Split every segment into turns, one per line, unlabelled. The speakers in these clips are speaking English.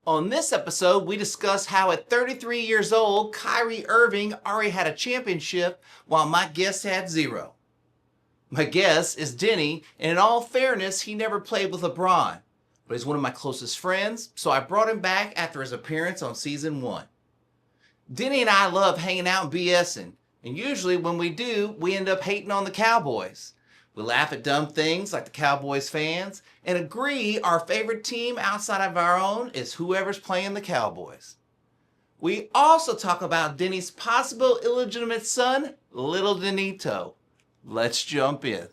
On this episode, we discuss how at 33 years old, Kyrie Irving already had a championship while my guest had zero. My guest is Denney, and in all fairness, he never played with LeBron, but he's one of my closest friends, so I brought him back after his appearance on season 1. Denney and I love hanging out and BSing, and usually when we do, we end up hating on the Cowboys. We laugh at dumb things like the Cowboys fans and agree our favorite team outside of our own is whoever's playing the Cowboys. We also talk about Denney's possible illegitimate son, little Denito. Let's jump in.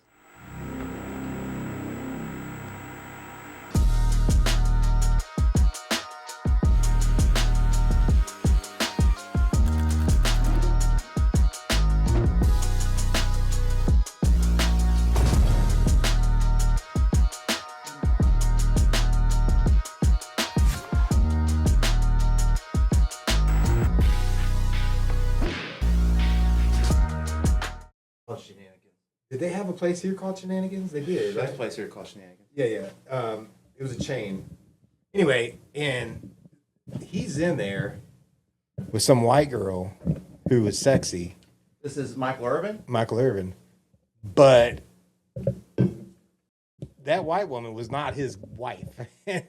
Did they have a place here called Shenanigans? They did,
There's
right?
a place here called Shenanigans.
Yeah. It was a chain. Anyway, and he's in there with some white girl who was sexy,
This is Michael Irvin.
Michael Irvin. But that white woman was not his wife. And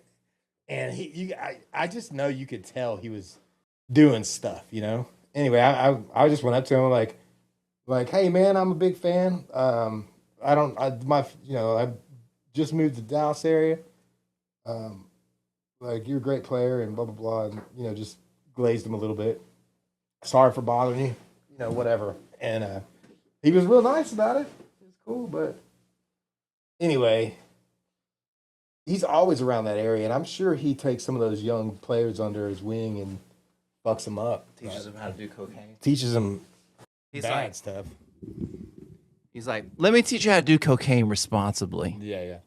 I just know you could tell he was doing stuff, you know? Anyway, I just went up to him like, hey man, I'm a big fan. I just moved to the Dallas area. Like you're a great player and blah blah blah, and just glazed him a little bit. Sorry for bothering you, whatever. And he was real nice about it. It was cool, but anyway, he's always around that area, and I'm sure he takes some of those young players under his wing and fucks them up.
Teaches him how to do cocaine.
Teaches them
He's
bad
like,
stuff.
he's like, let me teach you how to do cocaine responsibly.
Yeah.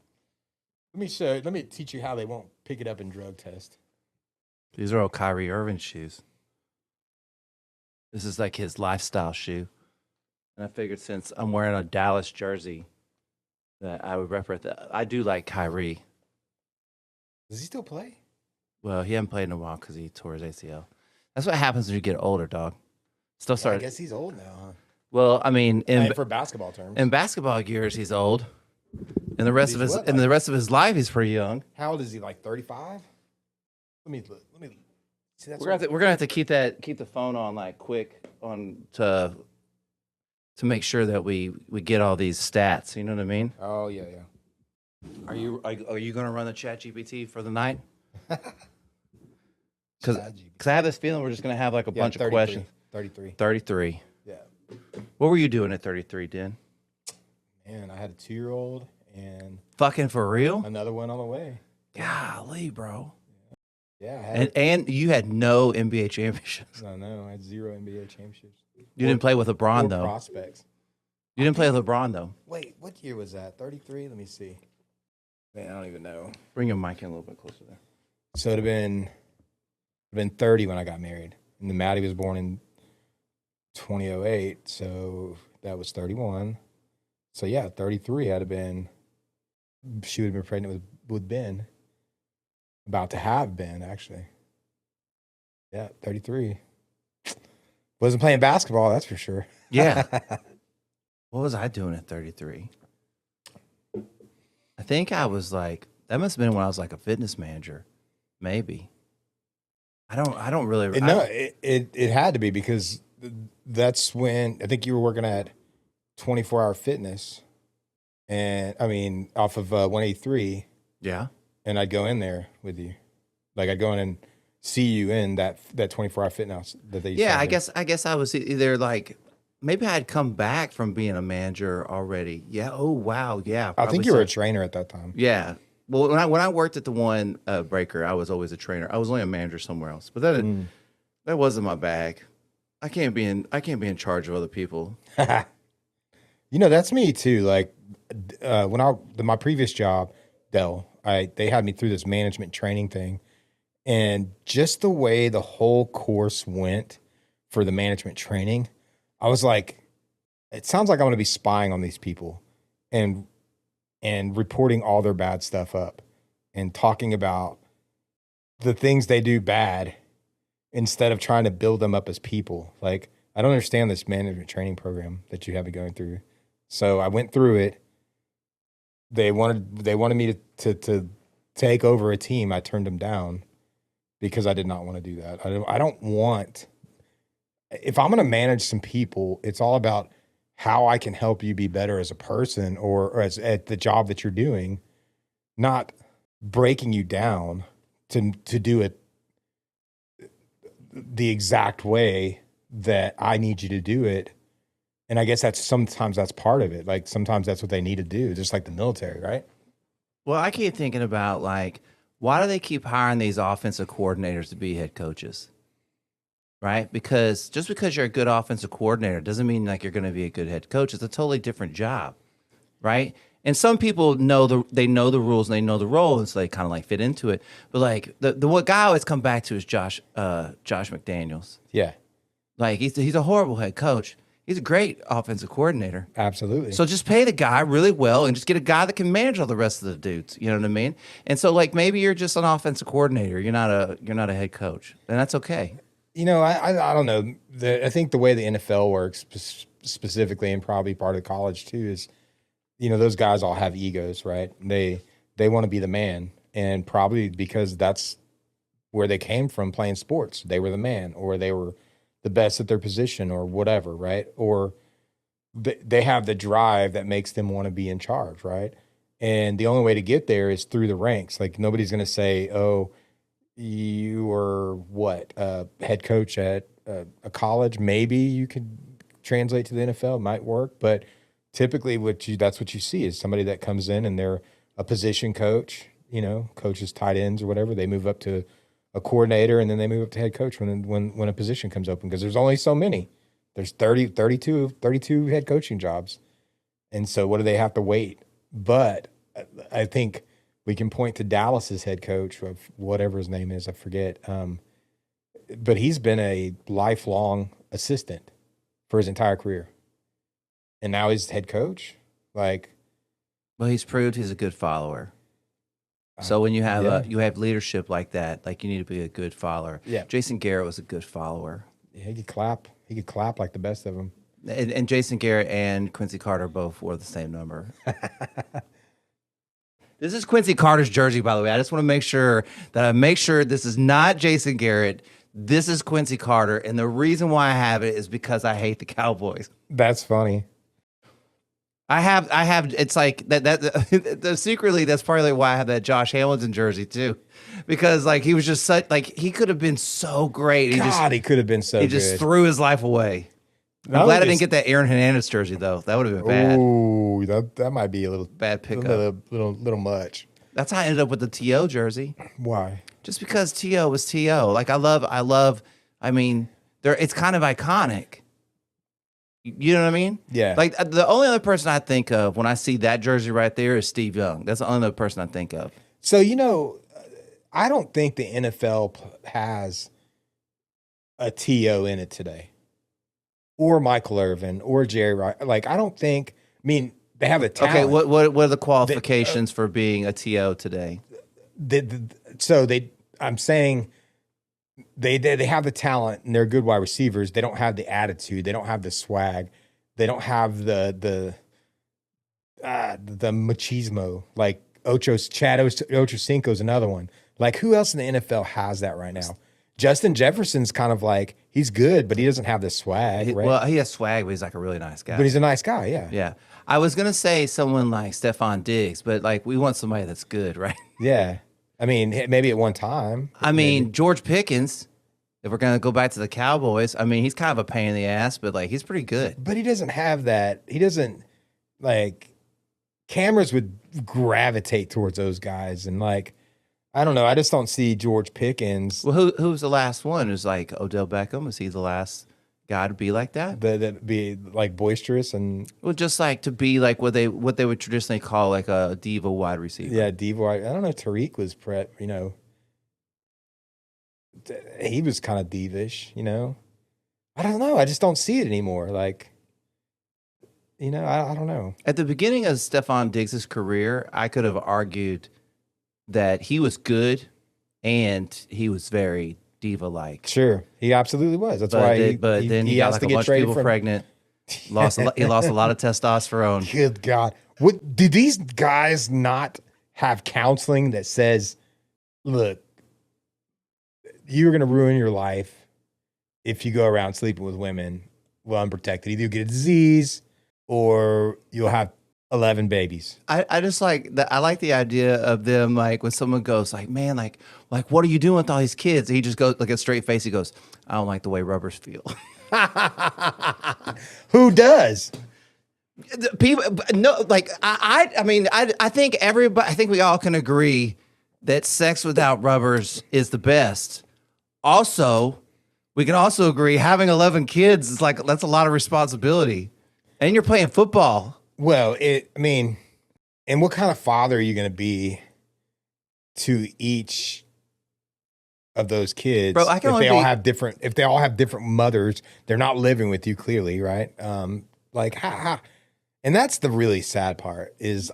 Let me teach you how they won't pick it up in drug test.
These are all Kyrie Irving shoes. This is like his lifestyle shoe. And I figured since I'm wearing a Dallas jersey that I would represent that. I do like Kyrie.
Does he still play?
Well, he hasn't played in a while because he tore his ACL. That's what happens when you get older, dog. Still
I
start.
guess he's old now, huh?
Well, I mean,
For basketball terms.
in basketball years, he's old. And the rest of his
the
rest of his life, he's pretty young.
How old is he? Like 35? Let me see. That's
We're gonna have to keep the phone on like quick on to make sure that we get all these stats. You know what I mean?
Oh yeah.
Are you gonna run the Chat GPT for the night? Because I have this feeling we're just gonna have like a bunch of questions.
33.
33.
Yeah.
What were you doing at 33, Den?
Man, I had a 2-year-old and
Fucking for real?
another one on the way.
Golly, bro.
Yeah, I had.
And you had no NBA championships.
I know. I had 0 NBA championships.
You didn't play with LeBron
Or
though.
prospects.
You didn't play with LeBron though.
Wait, what year was that? 33? Let me see. Man, I don't even know.
Bring your mic in a little bit closer there.
So it'd have been 30 when I got married. And then Maddie was born in 2008, so that was 31. So yeah, 33 had been. She would have been pregnant with Ben. About to have Ben, actually. Yeah, 33. Wasn't playing basketball, that's for sure.
Yeah. What was I doing at 33? I think I was like, that must have been when I was like a fitness manager, maybe. I don't really.
It had to be because that's when I think you were working at 24-hour fitness, and I mean off of 183.
Yeah.
And I'd go in there with you, like I'd go in and see you in that 24-hour fitness that they. Used
Yeah,
to
I guess I was either like maybe I had come back from being a manager already. Yeah. Oh wow. Yeah.
I think you were a trainer at that time.
Yeah. Well, when I worked at the one breaker, I was always a trainer. I was only a manager somewhere else, but that wasn't my bag. I can't be in charge of other people.
That's me too. Like when my previous job, Dell, they had me through this management training thing, and just the way the whole course went for the management training, I was like, it sounds like I'm going to be spying on these people and reporting all their bad stuff up and talking about the things they do bad instead of trying to build them up as people. Like, I don't understand this management training program that you have been going through. So I went through it. They wanted me to take over a team. I turned them down because I did not want to do that. I don't want, if I'm going to manage some people, it's all about how I can help you be better as a person or as at the job that you're doing, not breaking you down to do it the exact way that I need you to do it. And I guess sometimes that's part of it. Like sometimes that's what they need to do, just like the military, right?
Well, I keep thinking about like, why do they keep hiring these offensive coordinators to be head coaches? Right? Because just because you're a good offensive coordinator doesn't mean like you're going to be a good head coach. It's a totally different job, right? And some people know the rules and they know the role, and so they kind of like fit into it. But like the what guy I always come back to is Josh McDaniels.
Yeah,
like he's a horrible head coach. He's a great offensive coordinator.
Absolutely.
So just pay the guy really well and just get a guy that can manage all the rest of the dudes. You know what I mean? And so like maybe you're just an offensive coordinator. You're not a head coach, and that's okay.
You know, I don't know. I think the way the NFL works specifically, and probably part of college too, is, you know, those guys all have egos, right? They want to be the man, and probably because that's where they came from playing sports. They were the man, or they were the best at their position, or whatever, right? Or they have the drive that makes them want to be in charge, right? And the only way to get there is through the ranks. Like nobody's going to say, "Oh, you were what, head coach at a college? Maybe you could translate to the NFL. It might work, but typically, that's what you see is somebody that comes in and they're a position coach. You know, coaches, tight ends, or whatever. They move up to a coordinator, and then they move up to head coach when a position comes open, because there's only so many. There's 32 head coaching jobs, and so what do they have to wait? But I think we can point to Dallas's head coach, of whatever his name is, I forget. But he's been a lifelong assistant for his entire career, and now he's head coach. Like,
well, he's proved he's a good follower. So when you have you have leadership like that, like you need to be a good follower.
Yeah.
Jason Garrett was a good follower.
Yeah, he could clap. He could clap like the best of them.
And Jason Garrett and Quincy Carter both wore the same number. This is Quincy Carter's jersey, by the way. I just want to make sure this is not Jason Garrett. This is Quincy Carter, and the reason why I have it is because I hate the Cowboys.
That's funny.
I have. It's like that. Secretly, that's probably why I have that Josh Hamilton jersey too, because like he was just such like he could have been so great.
He could have been so good.
He just threw his life away. I'm glad I didn't get that Aaron Hernandez jersey though. That would have been bad.
Ooh, that might be a little
bad pickup.
Little much.
That's how I ended up with the T.O. jersey.
Why?
Just because T.O. was T.O. Like I love. I mean, it's kind of iconic. You know what I mean?
Yeah.
Like the only other person I think of when I see that jersey right there is Steve Young. That's the only other person I think of.
So, you know, I don't think the NFL has a T.O. in it today, or Michael Irvin, or Jerry Rice. Like, I don't think. I mean, they have a talent.
Okay, what are the qualifications for being a T.O. today?
I'm saying. They have the talent and they're good wide receivers. They don't have the attitude. They don't have the swag. They don't have the machismo. Like Chad Ochocinco's another one. Like who else in the NFL has that right now? Justin Jefferson's kind of like he's good, but he doesn't have the swag. Right?
Well, he has swag, but he's like a really nice guy.
But he's a nice guy. Yeah.
Yeah. I was gonna say someone like Stephon Diggs, but like we want somebody that's good, right?
Yeah. I mean, maybe at one time.
I mean, George Pickens, if we're going to go back to the Cowboys, I mean, he's kind of a pain in the ass, but, like, he's pretty good.
But he doesn't have that. He doesn't, like, cameras would gravitate towards those guys. And, like, I don't know. I just don't see George Pickens.
Well, who was the last one? It was, like, Odell Beckham. Was he the last guy to be like that?
That be, like, boisterous and...
Well, just, like, to be, like, what they would traditionally call, like, a diva wide receiver.
Yeah, diva. I don't know. Tariq was, you know... He was kind of divish, you know. I don't know. I just don't see it anymore. Like, you know, I don't know.
At the beginning of Stephon Diggs' career, I could have argued that he was good, and he was very diva-like.
Sure, he absolutely was. That's
But,
why
then he got
has
like
to
a
get
bunch of
traded
people
from.
pregnant. He lost a lot of testosterone.
Good God, what do these guys not have counseling that says, "Look, you're going to ruin your life if you go around sleeping with women well unprotected. Either you get a disease or you'll have 11 babies."
I just like I like the idea of them, like when someone goes like, man, like what are you doing with all these kids? And he just goes like a straight face. He goes, I don't like the way rubbers feel.
Who does?
People, no, like I mean, I think everybody, I think we all can agree that sex without rubbers is the best. Also, we can also agree having 11 kids is like, that's a lot of responsibility, and you're playing football.
Well, I mean, and what kind of father are you going to be to each of those kids?
Bro, I can
if
only
they all
be-
have different, if they all have different mothers, they're not living with you clearly, right? Like, and that's the really sad part is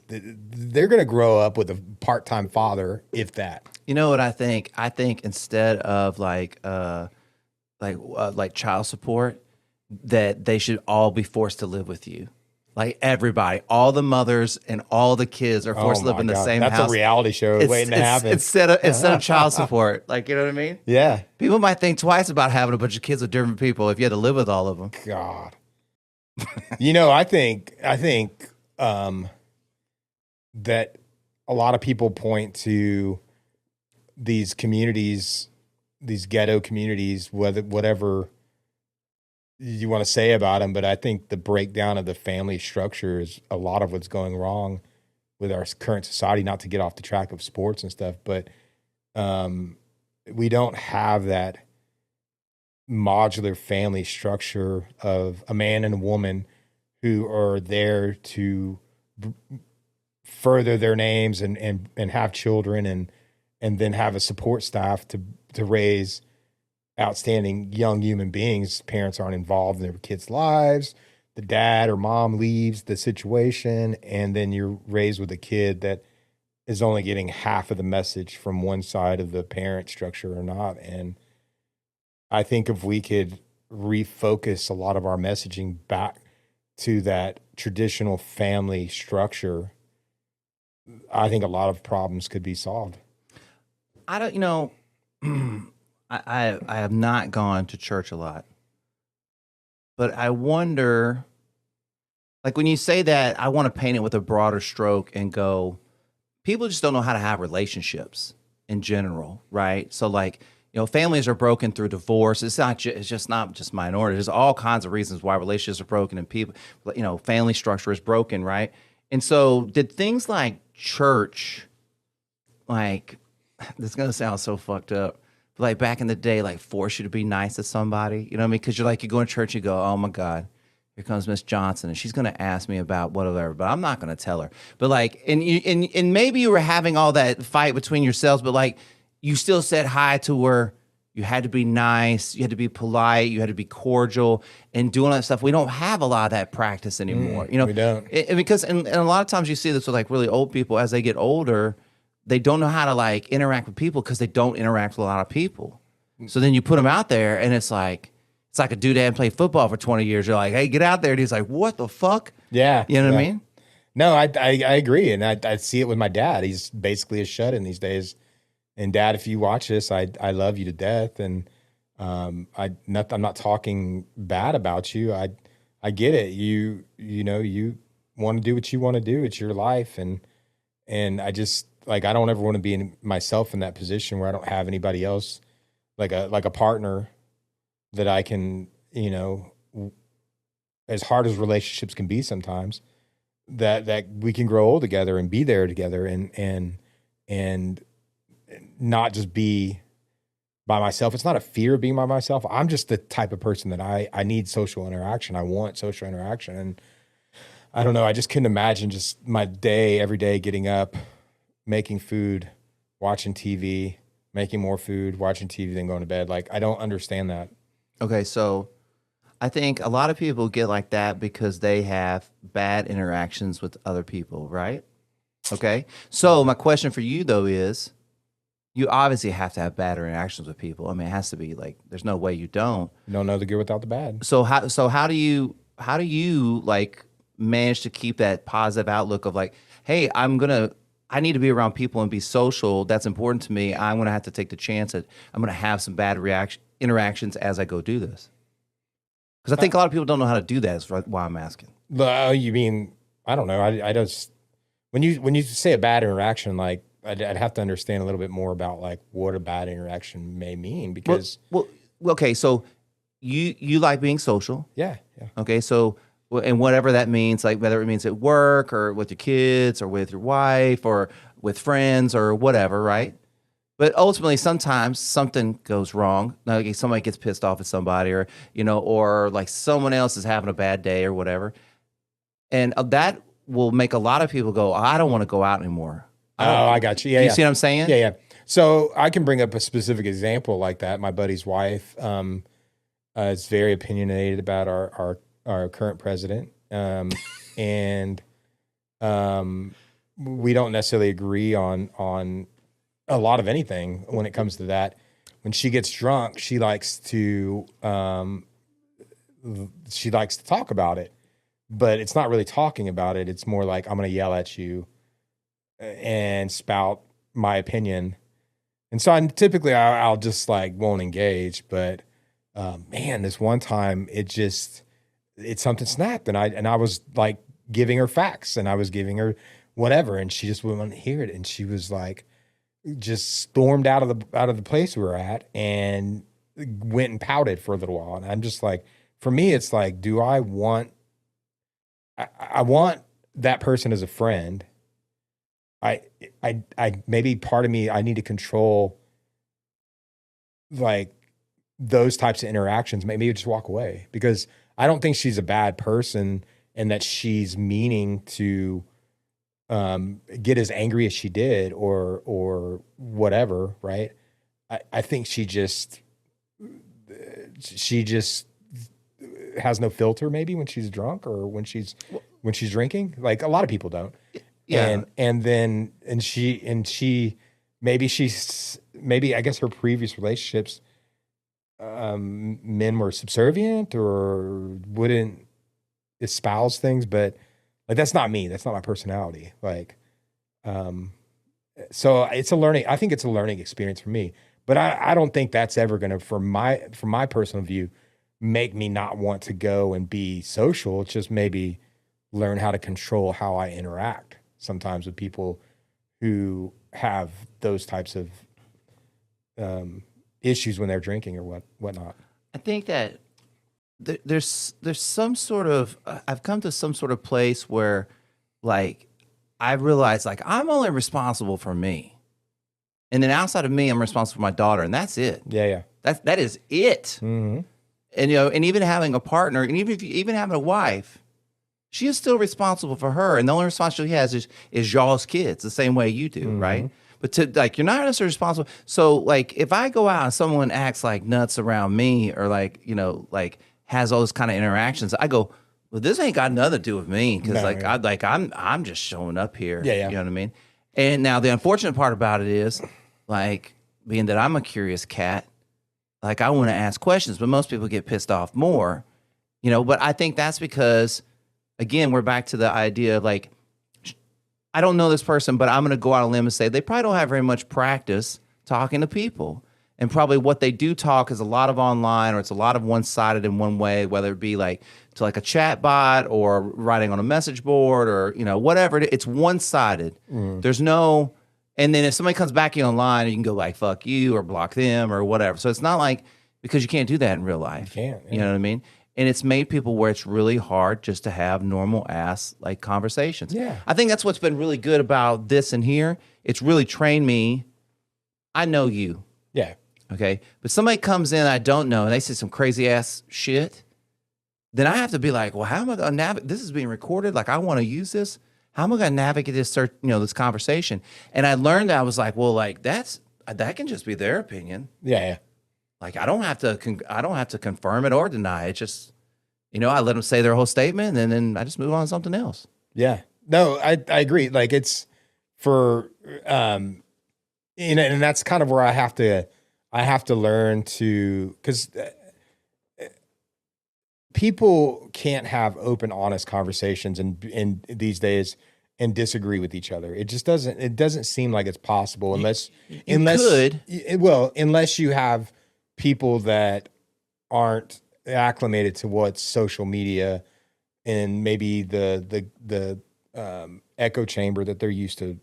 they're going to grow up with a part-time father, if that.
You know what I think? I think instead of like child support, that they should all be forced to live with you. Like everybody, all the mothers and all the kids are forced to live
my
in the
God.
same
That's
house.
a reality show waiting to happen.
Instead of child support. Like, you know what I mean?
Yeah.
People might think twice about having a bunch of kids with different people if you had to live with all of them.
God. You know, I think that a lot of people point to these communities, these ghetto communities, whatever you want to say about them, but I think the breakdown of the family structure is a lot of what's going wrong with our current society. Not to get off the track of sports and stuff, but we don't have that modular family structure of a man and a woman who are there to further their names and have children and then have a support staff to raise outstanding young human beings. Parents aren't involved in their kids' lives. The dad or mom leaves the situation, and then you're raised with a kid that is only getting half of the message from one side of the parent structure or not. And I think if we could refocus a lot of our messaging back to that traditional family structure, I think a lot of problems could be solved.
I don't, you know, I have not gone to church a lot, but I wonder, like when you say that, I want to paint it with a broader stroke and go, people just don't know how to have relationships in general, right? So like, you know, families are broken through divorce. It's just not just minority. There's all kinds of reasons why relationships are broken and people, you know, family structure is broken, right? And so did things like church, like, this is going to sound so fucked up, but like back in the day, like force you to be nice to somebody, you know what I mean? Because you're like, you go in church, you go, oh my God, here comes Miss Johnson, and she's going to ask me about whatever, but I'm not going to tell her. But like, and maybe you were having all that fight between yourselves, but like, you still said hi to her. You had to be nice. You had to be polite. You had to be cordial and doing all that stuff. We don't have a lot of that practice anymore. You know,
we don't.
Because and a lot of times you see this with like really old people. As they get older, they don't know how to like interact with people because they don't interact with a lot of people. So then you put them out there, and it's like a dude that hadn't played football for 20 years. You're like, hey, get out there. And he's like, what the fuck?
Yeah.
You know what I mean?
No, I agree. And I see it with my dad. He's basically a shut-in these days. And Dad, if you watch this, I love you to death. And I'm not talking bad about you. I get it. You know, you want to do what you want to do. It's your life. And I just, like, I don't ever want to be myself in that position where I don't have anybody else, like a partner that I can, you know, as hard as relationships can be sometimes, that we can grow old together and be there together and not just be by myself. It's not a fear of being by myself. I'm just the type of person that I need social interaction. I want social interaction. And I don't know, I just couldn't imagine just my day, every day, getting up, making food, watching TV, making more food, watching TV, then going to bed. Like, I don't understand that.
Okay, so I think a lot of people get like that because they have bad interactions with other people, right? Okay, so my question for you though is, you obviously have to have bad interactions with people. I mean, it has to be like, there's no way you don't.
You don't know the good without the bad.
So how do you like manage to keep that positive outlook of like, hey, I need to be around people and be social. That's important to me. I'm gonna have to take the chance that I'm gonna have some bad interactions as I go do this. Because I think a lot of people don't know how to do that. Is why I'm asking.
You mean, I don't know. I just, when you say a bad interaction, like I'd have to understand a little bit more about like what a bad interaction may mean, because
well okay, so you like being social.
yeah.
Okay, so and whatever that means, like whether it means at work or with your kids or with your wife or with friends or whatever, right? But ultimately, sometimes something goes wrong. Like somebody gets pissed off at somebody, or or like someone else is having a bad day or whatever, and that will make a lot of people go, "I don't want to go out anymore."
I got you. Yeah,
you see what I'm saying?
Yeah. So I can bring up a specific example like that. My buddy's wife is very opinionated about our current president, and we don't necessarily agree on a lot of anything when it comes to that. When she gets drunk, she likes to talk about it, but it's not really talking about it. It's more like, I'm going to yell at you and spout my opinion. And so I'll just like won't engage, but man, this one time something snapped, and I was like giving her facts, and I was giving her whatever, and she just wouldn't hear it, and she was like, just stormed out of the place we were at and went and pouted for a little while. And I'm just like, for me, it's like, do I want that person as a friend? I maybe part of me, I need to control like those types of interactions. Maybe just walk away, because I don't think she's a bad person and that she's meaning to get as angry as she did or whatever, right? I think she just has no filter maybe when she's drunk or when she's drinking. Like a lot of people don't.
Yeah.
And she maybe I guess her previous relationships, men were subservient or wouldn't espouse things, but like, that's not me. That's not my personality. Like, so I think it's a learning experience for me, but I don't think that's ever going to, from my personal view, make me not want to go and be social. It's just maybe learn how to control how I interact sometimes with people who have those types of issues when they're drinking or whatnot.
I think that there's some sort of I've come to some sort of place where like I realize like I'm only responsible for me, and then outside of me, I'm responsible for my daughter, and that's it.
Yeah.
That is it.
Mm-hmm.
And and even having a partner, and even having a wife, she is still responsible for her, and the only responsibility she has is y'all's kids, the same way you do,
Mm-hmm.
right? But to like, you're not necessarily responsible. So like, if I go out and someone acts like nuts around me, or like like has all those kind of interactions, I go, well, this ain't got nothing to do with me, because I'm just showing up here.
Yeah.
You know what I mean? And now the unfortunate part about it is, like, being that I'm a curious cat, like I want to ask questions, but most people get pissed off more, But I think that's because, again, we're back to the idea of like, I don't know this person, but I'm going to go out on a limb and say they probably don't have very much practice talking to people. And probably what they do talk is a lot of online, or it's a lot of one-sided in one way, whether it be like to like a chat bot or writing on a message board or, whatever. It's one-sided. There's no, and then if somebody comes back in online, you can go like, fuck you, or block them or whatever. So it's not like, because you can't do that in real life.
You can't. Yeah.
You know what I mean? And it's made people where it's really hard just to have normal ass like conversations.
Yeah.
I think that's what's been really good about this and here. It's really trained me. I know you.
Yeah.
Okay. But somebody comes in I don't know and they say some crazy ass shit. Then I have to be like, well, how am I going to navigate? This is being recorded. Like, I want to use this. How am I going to navigate this, this conversation? And I learned that I was like, well, like that can just be their opinion.
Yeah.
Like, I don't have to confirm it or deny it. It's just, I let them say their whole statement, and then I just move on to something else.
Yeah. No, I agree. Like, it's for and that's kind of where I have to learn to, because people can't have open, honest conversations in these days and disagree with each other. It just doesn't seem like it's possible unless unless you have people that aren't acclimated to what's social media and maybe the echo chamber that they're used to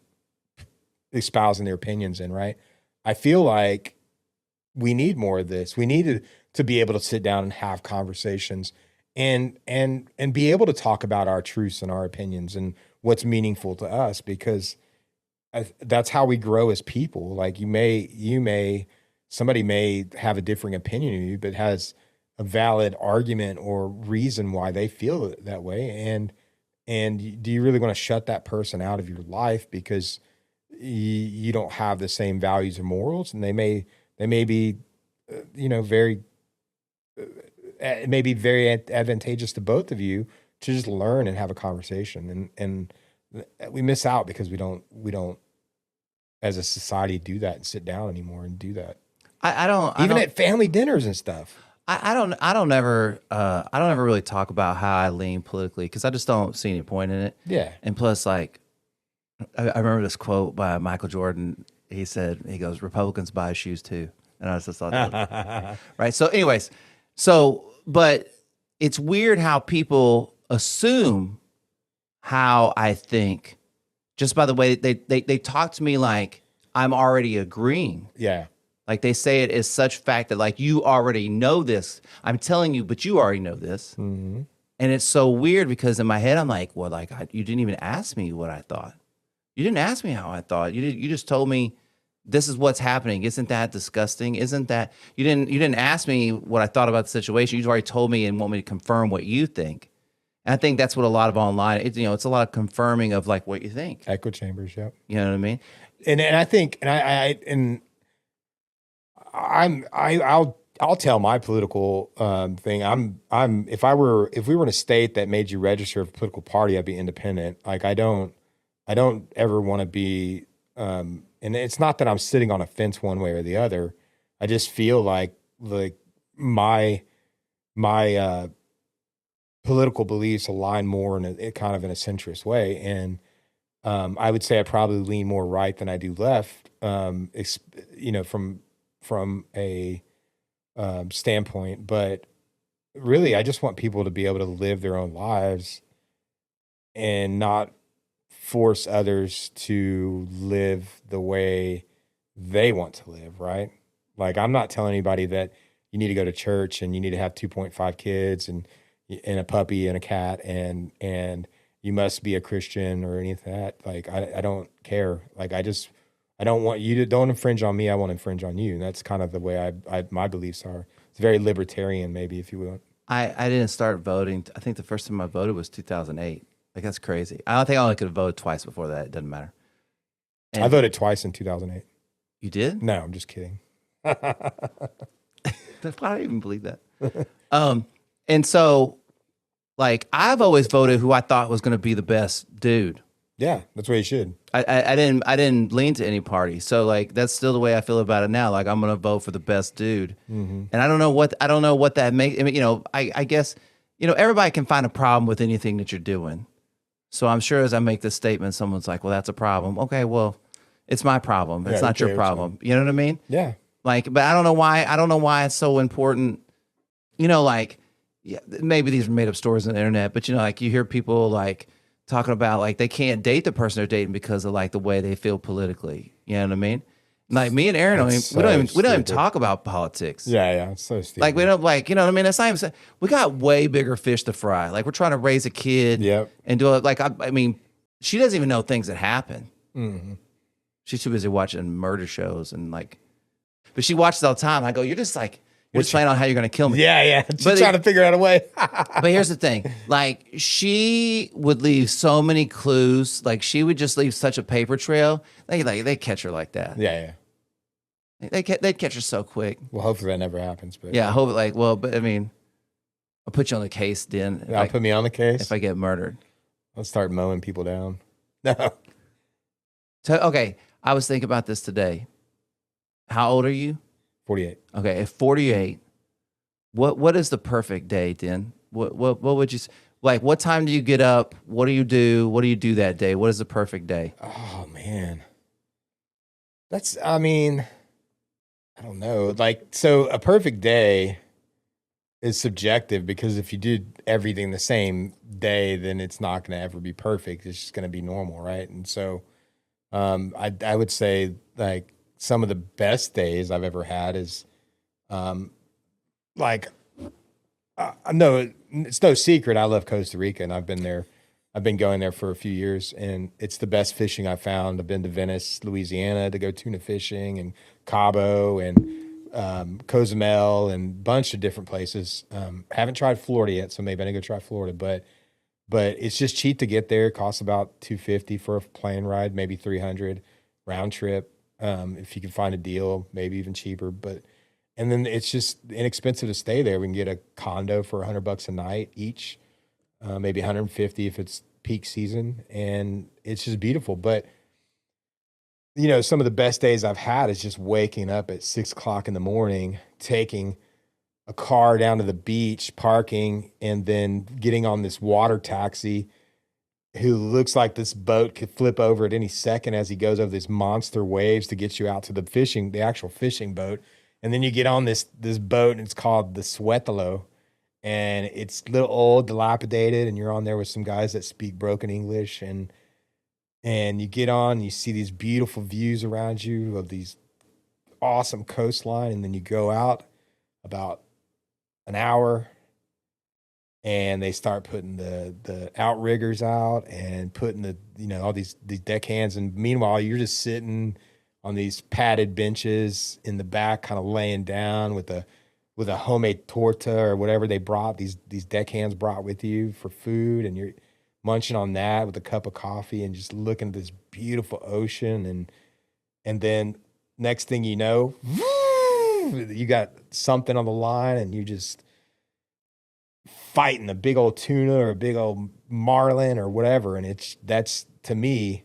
espousing their opinions in, right? I feel like we need more of this. We need to be able to sit down and have conversations and be able to talk about our truths and our opinions and what's meaningful to us, because that's how we grow as people. Like somebody may have a differing opinion of you, but has a valid argument or reason why they feel that way. And do you really want to shut that person out of your life because you don't have the same values or morals? And they may be, very, it may be very advantageous to both of you to just learn and have a conversation. And we miss out because we don't as a society do that and sit down anymore and do that.
I don't
at family dinners and stuff.
I don't ever really talk about how I lean politically, because I just don't see any point in it.
Yeah.
And plus, like, I remember this quote by Michael Jordan. He goes, "Republicans buy shoes too." And I just thought that was, right. So anyways, but it's weird how people assume how I think just by the way they talk to me, like I'm already agreeing.
Yeah.
Like they say it as such fact that like, you already know this. I'm telling you, but you already know this.
Mm-hmm.
And it's so weird because in my head, I'm like, well, like you didn't even ask me what I thought. You didn't ask me how I thought. You just told me this is what's happening. Isn't that disgusting? Isn't that, you didn't ask me what I thought about the situation. You already told me and want me to confirm what you think. And I think that's what a lot of online, it's a lot of confirming of like what you think.
Echo chambers. Yep.
You know what I mean?
And I think, I'll tell my political thing. If we were in a state that made you register for a political party, I'd be independent. Like I don't ever want to be, and it's not that I'm sitting on a fence one way or the other. I just feel like my political beliefs align more in a kind of in a centrist way. And I would say I probably lean more right than I do left, from a standpoint. But really, I just want people to be able to live their own lives and not force others to live the way they want to live, right? Like, I'm not telling anybody that you need to go to church and you need to have 2.5 kids and a puppy and a cat and you must be a Christian or any of that. Like, I don't care. Like, I don't want you to, don't infringe on me. I want to infringe on you. And that's kind of the way my beliefs are. It's very libertarian, maybe, if you will. I
didn't start voting. I think the first time I voted was 2008. Like, that's crazy. I don't think I only could have voted twice before that. It doesn't matter. And I voted twice in 2008. You did? No, I'm just kidding. I don't even believe that. And so, like, I've always voted who I thought was going to be the best dude. Yeah, that's what you should. I didn't lean to any party, so like that's still the way I feel about it now. Like, I'm going to vote for the best dude, and I don't know what that makes. I mean, I guess everybody can find a problem with anything that you're doing. So I'm sure as I make this statement, someone's like, "Well, that's a problem." Okay, well, it's my problem. It's not your problem. You know what I mean? Yeah. Like, but I don't know why. I don't know why it's so important. Like, yeah, maybe these are made up stories on the internet, but like you hear people like talking about like they can't date the person they're dating because of like the way they feel politically. You know what I mean? Like me and Aaron, we don't even talk about politics. Yeah, it's so stupid. Like we don't like, you know what I mean? That's not even. We got way bigger fish to fry. Like we're trying to raise a kid. And do it. Like I mean, she doesn't even know things that happen. Mm-hmm. She's too busy watching murder shows and like, but she watches all the time. I go, you're just planning on how you're going to kill me. Yeah. She's trying to figure out a way. But here's the thing. Like, she would leave so many clues. Like, she would just leave such a paper trail. They catch her like that. Yeah. They'd catch her so quick. Well, hopefully that never happens. But yeah, I hope but I mean, I'll put you on the case, Den. Yeah, put me on the case? If I get murdered. I'll start mowing people down. No. So, okay, I was thinking about this today. How old are you?
48.
Okay, at 48, what is the perfect day, then? What would you like? What time do you get up? What do you do? What do you do that day? What is the perfect day?
Oh man, I mean, I don't know. Like, so a perfect day is subjective because if you did everything the same day, then it's not going to ever be perfect. It's just going to be normal, right? And so, I would say like some of the best days I've ever had is, like, no, it's no secret. I love Costa Rica, and I've been there. I've been going there for a few years, and it's the best fishing I've found. I've been to Venice, Louisiana, to go tuna fishing, and Cabo, and Cozumel, and a bunch of different places. Haven't tried Florida yet, so maybe I need to go try Florida. But it's just cheap to get there. It costs about $250 for a plane ride, maybe $300 round trip. If you can find a deal, maybe even cheaper. And then it's just inexpensive to stay there. We can get a condo for $100 a night each, maybe 150 if it's peak season, and it's just beautiful. But you know, some of the best days I've had is just waking up at 6 o'clock in the morning, taking a car down to the beach, parking, and then getting on this water taxi who looks like this boat could flip over at any second as he goes over these monster waves to get you out to the actual fishing boat. And then you get on this boat, and it's called the Suétalo, and it's a little old, dilapidated, and you're on there with some guys that speak broken English, and you get on, and you see these beautiful views around you of these awesome coastline, and then you go out about an hour, and they start putting the outriggers out and putting all these deckhands, and meanwhile you're just sitting on these padded benches in the back, kind of laying down with a homemade torta or whatever they brought, these deckhands brought with you for food, and you're munching on that with a cup of coffee and just looking at this beautiful ocean, and then next thing you know, you got something on the line, and you just fighting a big old tuna or a big old marlin or whatever, and that's to me,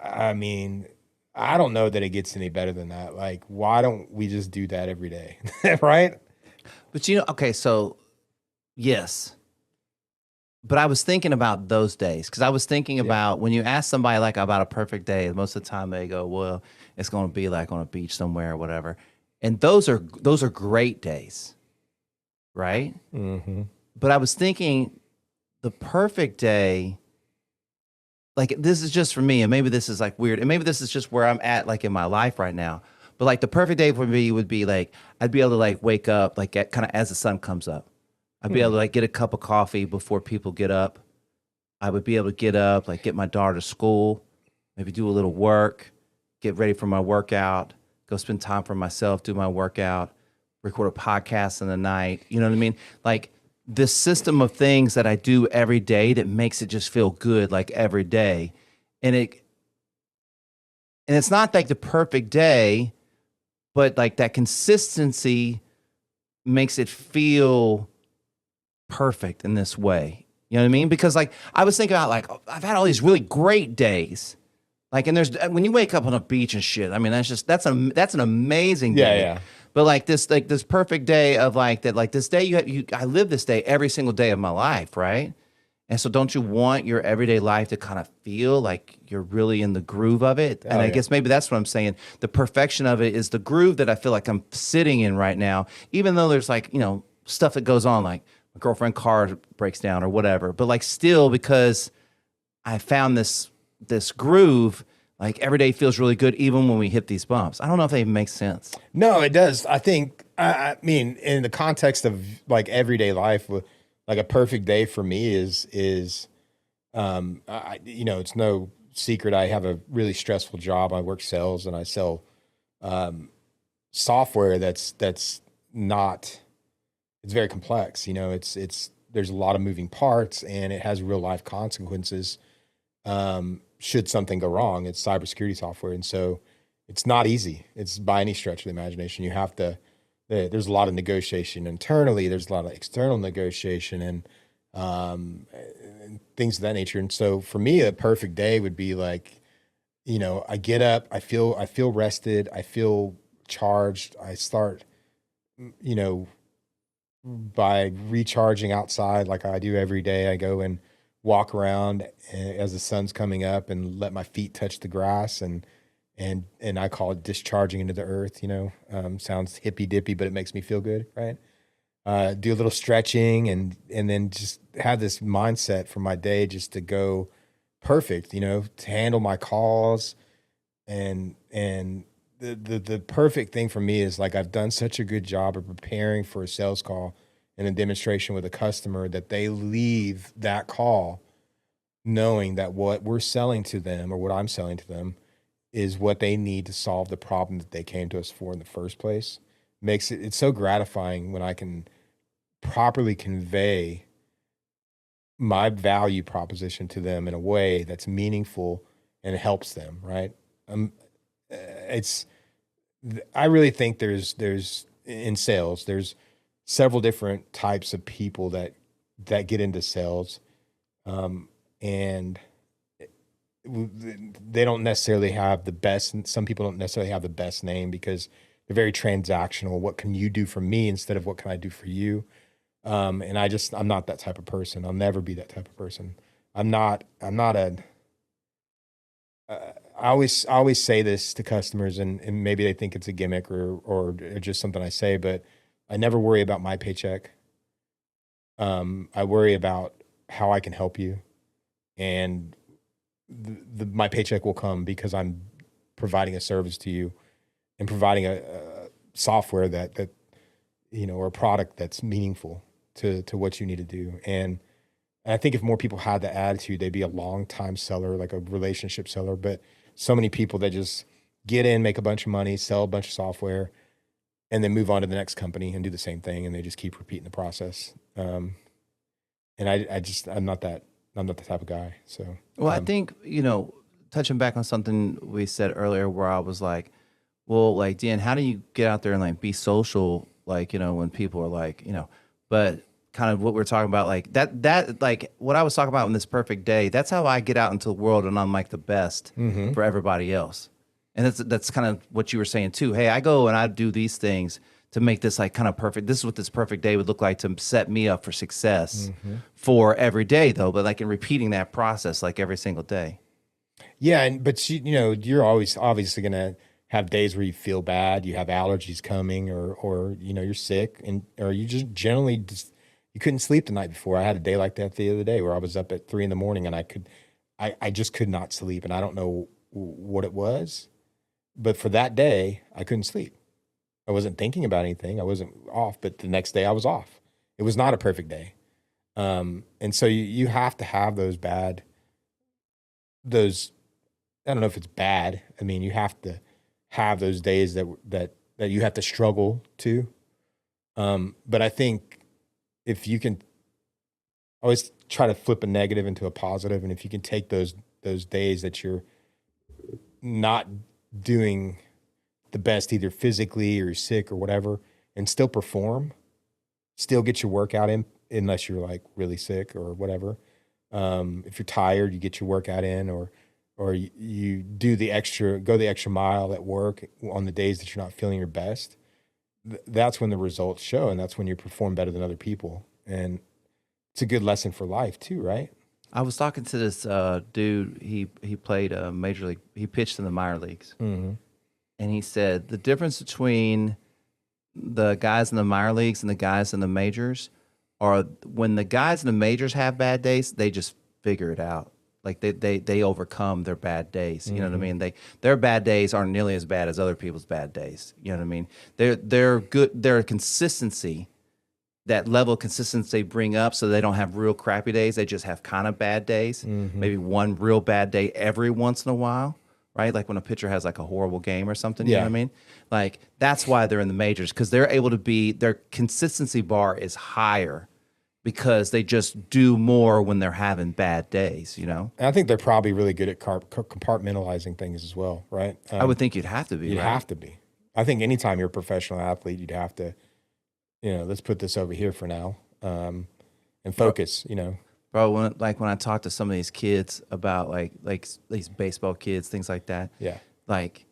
I mean, I don't know that it gets any better than that. Like, why don't we just do that every day? Right?
But okay, so yes. But I was thinking about those days, because I was thinking about when you ask somebody like about a perfect day, most of the time they go, well, it's going to be like on a beach somewhere or whatever. And those are great days, right?
Mm-hmm.
But I was thinking the perfect day, like this is just for me, and maybe this is like weird, and maybe this is just where I'm at like in my life right now. But like the perfect day for me would be like I'd be able to like wake up like kind of as the sun comes up. I'd be able to like get a cup of coffee before people get up. I would be able to get up, like get my daughter to school, maybe do a little work, get ready for my workout, go spend time for myself, do my workout, record a podcast in the night. You know what I mean? Like this system of things that I do every day that makes it just feel good, like every day. And it's not like the perfect day, but like that consistency makes it feel perfect in this way. You know what I mean? Because like I was thinking about like I've had all these really great days. Like, and when you wake up on a beach and shit, I mean, that's an amazing day.
Yeah.
But like this perfect day of like that, like this day I live this day every single day of my life, right? And so don't you want your everyday life to kind of feel like you're really in the groove of it? And I guess maybe that's what I'm saying. The perfection of it is the groove that I feel like I'm sitting in right now, even though there's like, stuff that goes on, like my girlfriend's car breaks down or whatever. But like still, because I found this groove, like every day feels really good, even when we hit these bumps. I don't know if that even makes sense.
No, it does. I think, I mean, in the context of like everyday life, like a perfect day for me is it's no secret. I have a really stressful job. I work sales, and I sell software that's not, it's very complex. There's a lot of moving parts, and it has real life consequences. Should something go wrong, it's cybersecurity software. And so it's not easy. It's by any stretch of the imagination. You have to, there's a lot of negotiation internally. There's a lot of external negotiation and things of that nature. And so for me, a perfect day would be like you know, I get up, I feel rested, I feel charged. I start, you know, by recharging outside like I do every day. I go and walk around as the sun's coming up and let my feet touch the grass, and I call it discharging into the earth. You know, sounds hippy dippy, but it makes me feel good, right? Do a little stretching and then just have this mindset for my day just to go perfect. You know, to handle my calls and the perfect thing for me is like I've done such a good job of preparing for a sales call and a demonstration with a customer that they leave that call knowing that what we're selling to them or what I'm selling to them is what they need to solve the problem that they came to us for in the first place. It's so gratifying when I can properly convey my value proposition to them in a way that's meaningful and helps them, right? It's I really think there's in sales there's several different types of people that get into sales, and they don't necessarily have the best. Some people don't necessarily have the best name because they're very transactional. What can you do for me instead of what can I do for you? And I'm not that type of person. I'll never be that type of person. I'm not I always say this to customers, and maybe they think it's a gimmick or just something I say, but I never worry about my paycheck. I worry about how I can help you, and my paycheck will come because I'm providing a service to you and providing a software that you know, or a product that's meaningful to what you need to do. And I think if more people had that attitude, they'd be a long-time seller, like a relationship seller. But so many people that just get in, make a bunch of money, sell a bunch of software, and then move on to the next company and do the same thing, and they just keep repeating the process. And I'm not that type of guy. So,
Well, I think, you know, touching back on something we said earlier where I was like, well, like, Dan, how do you get out there and like be social? Like, you know, when people are like, you know, but kind of what we're talking about, like that, like what I was talking about in this perfect day, that's how I get out into the world and I'm like the best for everybody else. And that's kind of what you were saying too. Hey, I go and I do these things to make this like kind of perfect. This is what this perfect day would look like to set me up for success for every day though. But like in repeating that process, like every single day.
yeah. But you know, you're always obviously going to have days where you feel bad, you have allergies coming or, you know, you're sick or you just generally you couldn't sleep the night before. I had a day like that the other day where I was up at 3 a.m. and I just could not sleep. And I don't know what it was, but for that day, I couldn't sleep. I wasn't thinking about anything. I wasn't off, but the next day I was off. It was not a perfect day. And so you have to have those, I don't know if it's bad. I mean, you have to have those days that you have to struggle to. But I think if you can always try to flip a negative into a positive, and if you can take those days that you're not doing the best, either physically or you're sick or whatever, and still perform, still get your workout in, unless you're like really sick or whatever. If you're tired, you get your workout in, or you go the extra mile at work on the days that you're not feeling your best. That's when the results show, and that's when you perform better than other people. And it's a good lesson for life too, right?
I was talking to this dude. He played major league. He pitched in the minor leagues, and he said the difference between the guys in the minor leagues and the guys in the majors are when the guys in the majors have bad days, they just figure it out. Like they overcome their bad days. You know what I mean? Their bad days aren't nearly as bad as other people's bad days. You know what I mean? They're good. Their consistency, that level of consistency they bring up, so they don't have real crappy days. They just have kind of bad days. Maybe one real bad day every once in a while, right? Like when a pitcher has like a horrible game or something. You know what I mean? Like that's why they're in the majors, because they're able to their consistency bar is higher, because they just do more when they're having bad days, you know?
And I think they're probably really good at compartmentalizing things as well, right?
I would think you'd have to be,
You'd
right?
have to be. I think anytime you're a professional athlete, you'd have to, you know, let's put this over here for now, and focus, you know.
Bro, when I talk to some of these kids about like these baseball kids, things like that,
Yeah.
like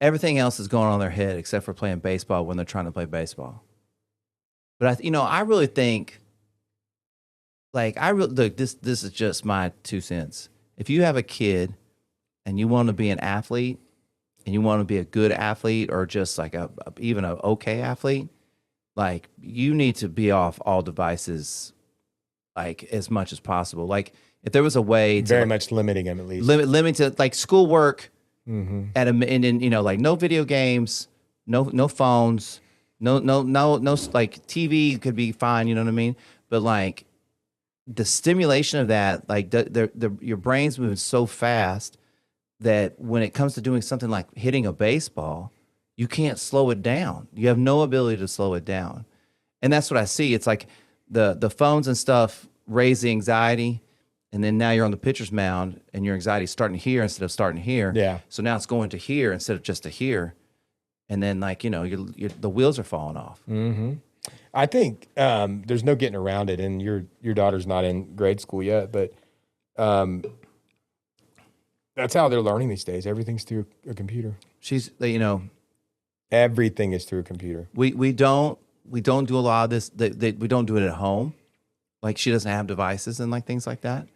everything else is going on in their head except for playing baseball when they're trying to play baseball. But I really think, like, look, this is just my 2 cents. If you have a kid and you want to be an athlete and you want to be a good athlete or just like even an okay athlete, like you need to be off all devices like as much as possible. Like if there was a way to
Very much limiting them at least.
limit to like schoolwork
Mm-hmm.
and then like no video games, no phones, no like TV could be fine, you know what I mean? But like the stimulation of that, like your brain's moving so fast that when it comes to doing something like hitting a baseball, you can't slow it down. You have no ability to slow it down. And that's what I see. It's like the phones and stuff raise the anxiety, and then now you're on the pitcher's mound and your anxiety's starting here instead of starting here.
Yeah.
So now it's going to here instead of just to here. And then like, the wheels are falling off.
Mm-hmm. I think there's no getting around it, and your daughter's not in grade school yet, but that's how they're learning these days. Everything's through a computer.
She's,
Everything is through a computer.
we don't do a lot of this. We don't do it at home. Like she doesn't have devices and like things like that.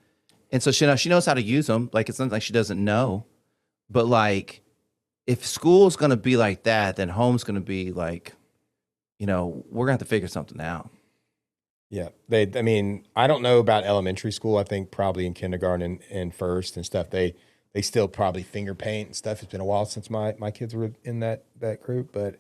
And so she knows how to use them. Like it's not like she doesn't know, but like if school's going to be like that, then home's going to be like, we're going to have to figure something out.
Yeah. I don't know about elementary school. I think probably in kindergarten and first and stuff, they still probably finger paint and stuff. It's been a while since my kids were in that group, but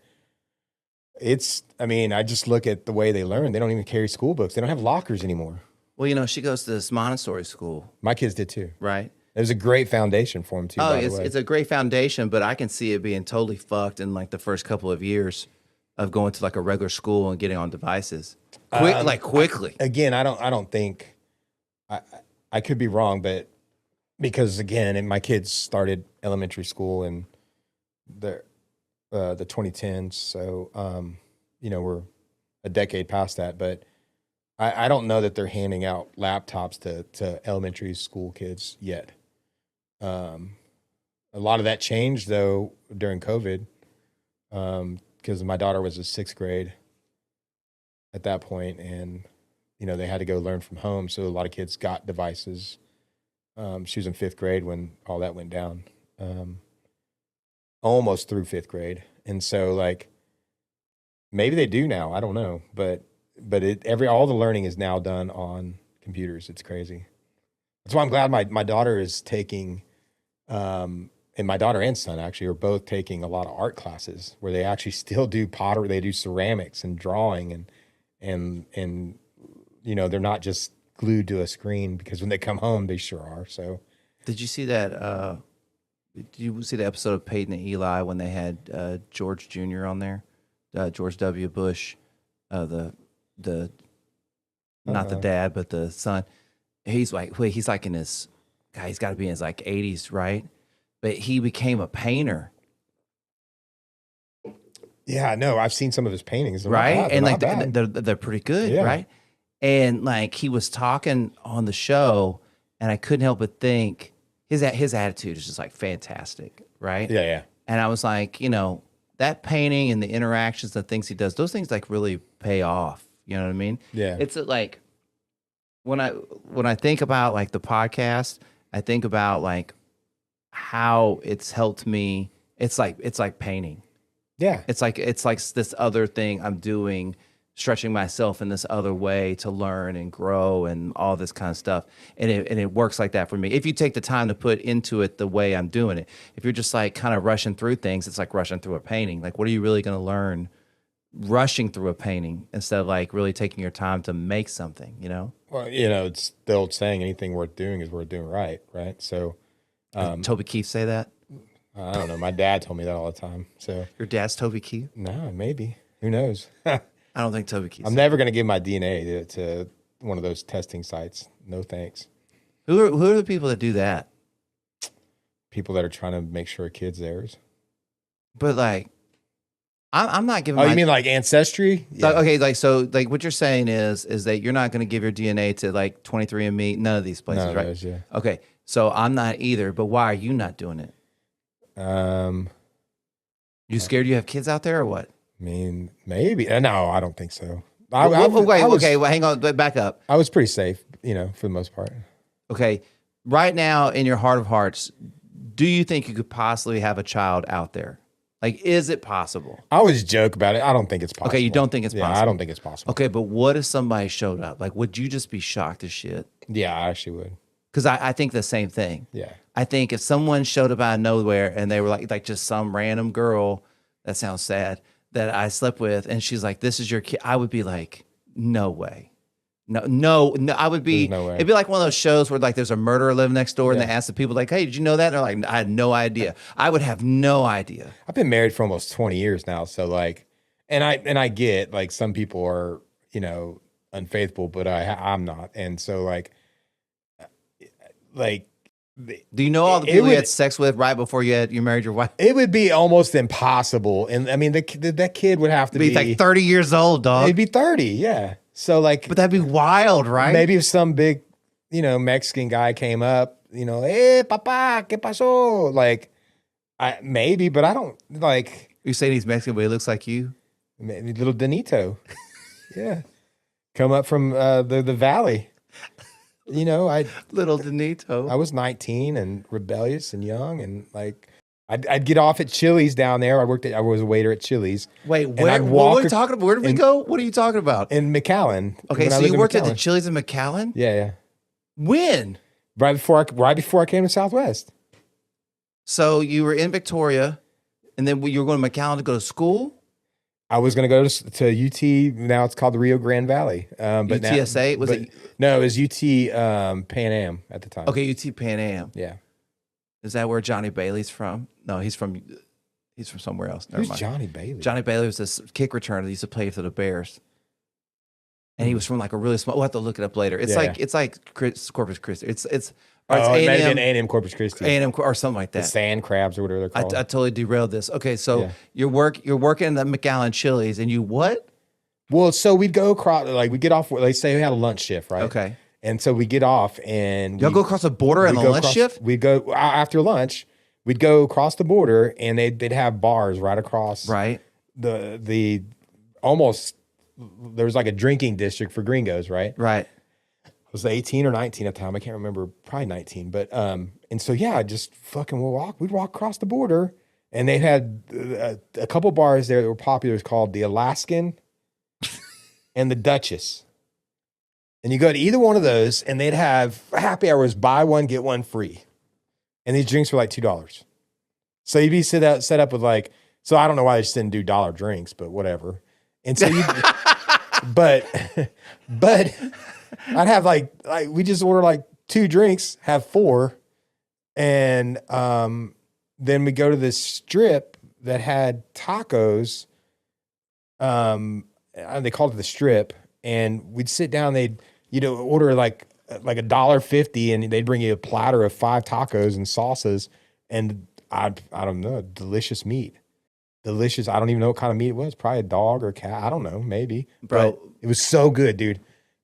I just look at the way they learn. They don't even carry school books. They don't have lockers anymore.
Well, she goes to this Montessori school.
My kids did too.
Right.
It was a great foundation for them too.
Oh,
by the way.
It's a great foundation, but I can see it being totally fucked in like the first couple of years of going to like a regular school and getting on devices. Quickly.
Again, I don't think I could be wrong, but because again, my kids started elementary school in the 2010s, so we're a decade past that, but I don't know that they're handing out laptops to elementary school kids yet. A lot of that changed though during COVID, because my daughter was in 6th grade at that point, and they had to go learn from home, so a lot of kids got devices. She was in 5th grade when all that went down, almost through 5th grade, and so like maybe they do now. I don't know, but all the learning is now done on computers. It's crazy. That's why I'm glad my daughter is taking, and my daughter and son actually are both taking a lot of art classes where they actually still do pottery. They do ceramics and drawing and they're not just glued to a screen, because when they come home, they sure are. So
did you see that? Did you see the episode of Peyton and Eli when they had George Jr. on there? George W. Bush, not the dad, but the son. He's like in his, God, he's got to be in his like 80s, right? But he became a painter.
Yeah, no, I've seen some of his paintings. They're
right?
not bad.
And like
Not bad.
they're pretty good,
Yeah.
right? And like he was talking on the show, and I couldn't help but think his attitude is just like fantastic, right?
Yeah.
And I was like, that painting and the interactions, the things he does, those things like really pay off. You know what I mean?
Yeah.
It's like when I think about like the podcast, I think about like how it's helped me. It's like painting.
Yeah.
It's like this other thing I'm doing, stretching myself in this other way to learn and grow and all this kind of stuff. And it works like that for me. If you take the time to put into it the way I'm doing it. If you're just like kind of rushing through things, it's like rushing through a painting. Like, what are you really going to learn rushing through a painting instead of like really taking your time to make something,
Well, it's the old saying, anything worth doing is worth doing right? So
Did Toby Keith say that?
I don't know. My dad told me that all the time. So
Your dad's Toby Keith?
no, maybe. Who knows?
I don't think Toby Keith.
I'm never going to give my DNA to one of those testing sites. No thanks.
Who are the people that do that?
People that are trying to make sure a kid's theirs.
But like, I'm not giving.
Oh, you mean like ancestry?
Yeah. Okay, like so, like what you're saying is that you're not going to give your DNA to like 23andMe, none of these places, right?
Those, yeah.
Okay, so I'm not either. But why are you not doing it? You scared you have kids out there or what?
I mean, maybe. No, I don't think so.
Okay, well, hang on, back up.
I was pretty safe, for the most part.
Okay, right now in your heart of hearts, do you think you could possibly have a child out there? Like, is it possible?
I always joke about it. I don't think it's possible.
Okay, you don't think it's possible?
Yeah, I don't think it's possible.
Okay, but what if somebody showed up? Like, would you just be shocked as shit?
Yeah, I actually would.
Because I think the same thing.
Yeah.
I think if someone showed up out of nowhere and they were like just some random girl, that sounds sad, that I slept with, and she's like, this is your kid, I would be like, no way. No, I would be.
No way.
It'd be like one of those shows where like there's a murderer living next door, and they ask the people like, "Hey, did you know that?" And they're like, "I had no idea." I would have no idea.
I've been married for almost 20 years now, so like, and I get like some people are unfaithful, but I'm not, and so like.
Do you know all the people you had sex with right before you married your wife?
It would be almost impossible, and I mean that kid would have to be
like 30 years old, dog.
It'd be 30, yeah. So like,
but that'd be wild, right?
Maybe if some big, Mexican guy came up, hey, papa, ¿qué pasó? Like, maybe, but I don't like.
You're saying he's Mexican, but he looks like you?
Maybe little Denito, yeah, come up from the valley.
Little Denito.
I was 19 and rebellious and young, and like. I'd get off at Chili's down there. I was a waiter at Chili's.
Wait, what are you talking about? Where did we go? What are you talking about?
In McAllen.
Okay, so you worked at the Chili's in McAllen?
Yeah.
When?
Right before I came to Southwest.
So you were in Victoria, and then you were going to McAllen to go to school?
I was going to go to UT. Now it's called the Rio Grande Valley. But
UTSA?
No, it was UT Pan Am at the time.
Okay, UT Pan Am.
Yeah.
Is that where Johnny Bailey's from? No, he's from somewhere else. Never
Who's
mind.
Johnny Bailey?
Johnny Bailey was this kick returner that used to play for the Bears. And he was from like a really small. We'll have to look it up later. It's like Corpus Christi. It's
it might have been A&M Corpus Christi.
A&M or something like that.
The Sand Crabs or whatever they're called.
I totally derailed this. Okay, so you're working at McAllen Chili's, and you what?
Well, so we'd go across. Like we get off. They say we had a lunch shift, right?
Okay.
And so we get off, and
y'all go across the border on the lunch shift.
We'd go after lunch. We'd go across the border, and they'd have bars right across.
Right.
The almost there was like a drinking district for gringos, right?
Right.
I was 18 or 19 at the time. I can't remember. Probably 19. But and so just fucking we'd walk across the border, and they had a couple bars there that were popular. It was called the Alaskan and the Duchess. And you go to either one of those, and they'd have happy hours, buy one, get one free. And these drinks were like $2. So you'd be set up with like, so I don't know why they just didn't do dollar drinks, but whatever. And so but I'd have like we just order like 2 drinks, have 4. And then we go to this strip that had tacos. They called it the Strip. And we'd sit down, they'd order like $1.50, and they'd bring you a platter of 5 tacos and salsas, and I don't know, delicious meat. Delicious. I don't even know what kind of meat it was. Probably a dog or a cat. I don't know, maybe.
Bro,
but it was so good, dude.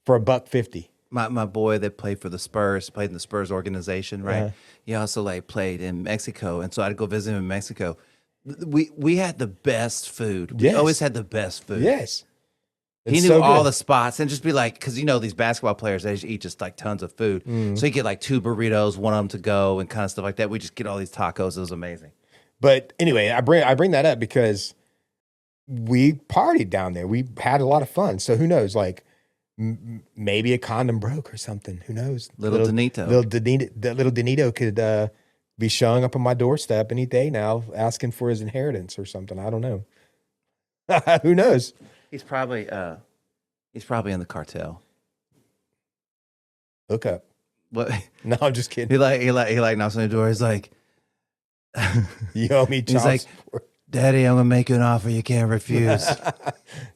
For $1.50.
My boy that played for the Spurs, played in the Spurs organization, right?
Uh-huh.
He also like played in Mexico, and so I'd go visit him in Mexico. We had the best food. We always had the best food.
Yes.
He knew all the spots, and just be like, because these basketball players, they eat just like tons of food. So you get like 2 burritos, one of them to go, and kind of stuff like that. We just get all these tacos. It was amazing.
But anyway, I bring that up because we partied down there. We had a lot of fun. So who knows? Like maybe a condom broke or something. Who knows?
Little Denito.
Little Denito could be showing up on my doorstep any day now, asking for his inheritance or something. I don't know. Who knows?
He's probably in the cartel.
Hook up.
What?
No, I'm just kidding.
He knocks on the door. He's like,
you owe me child support.
Daddy, I'm gonna make you an offer you can't refuse.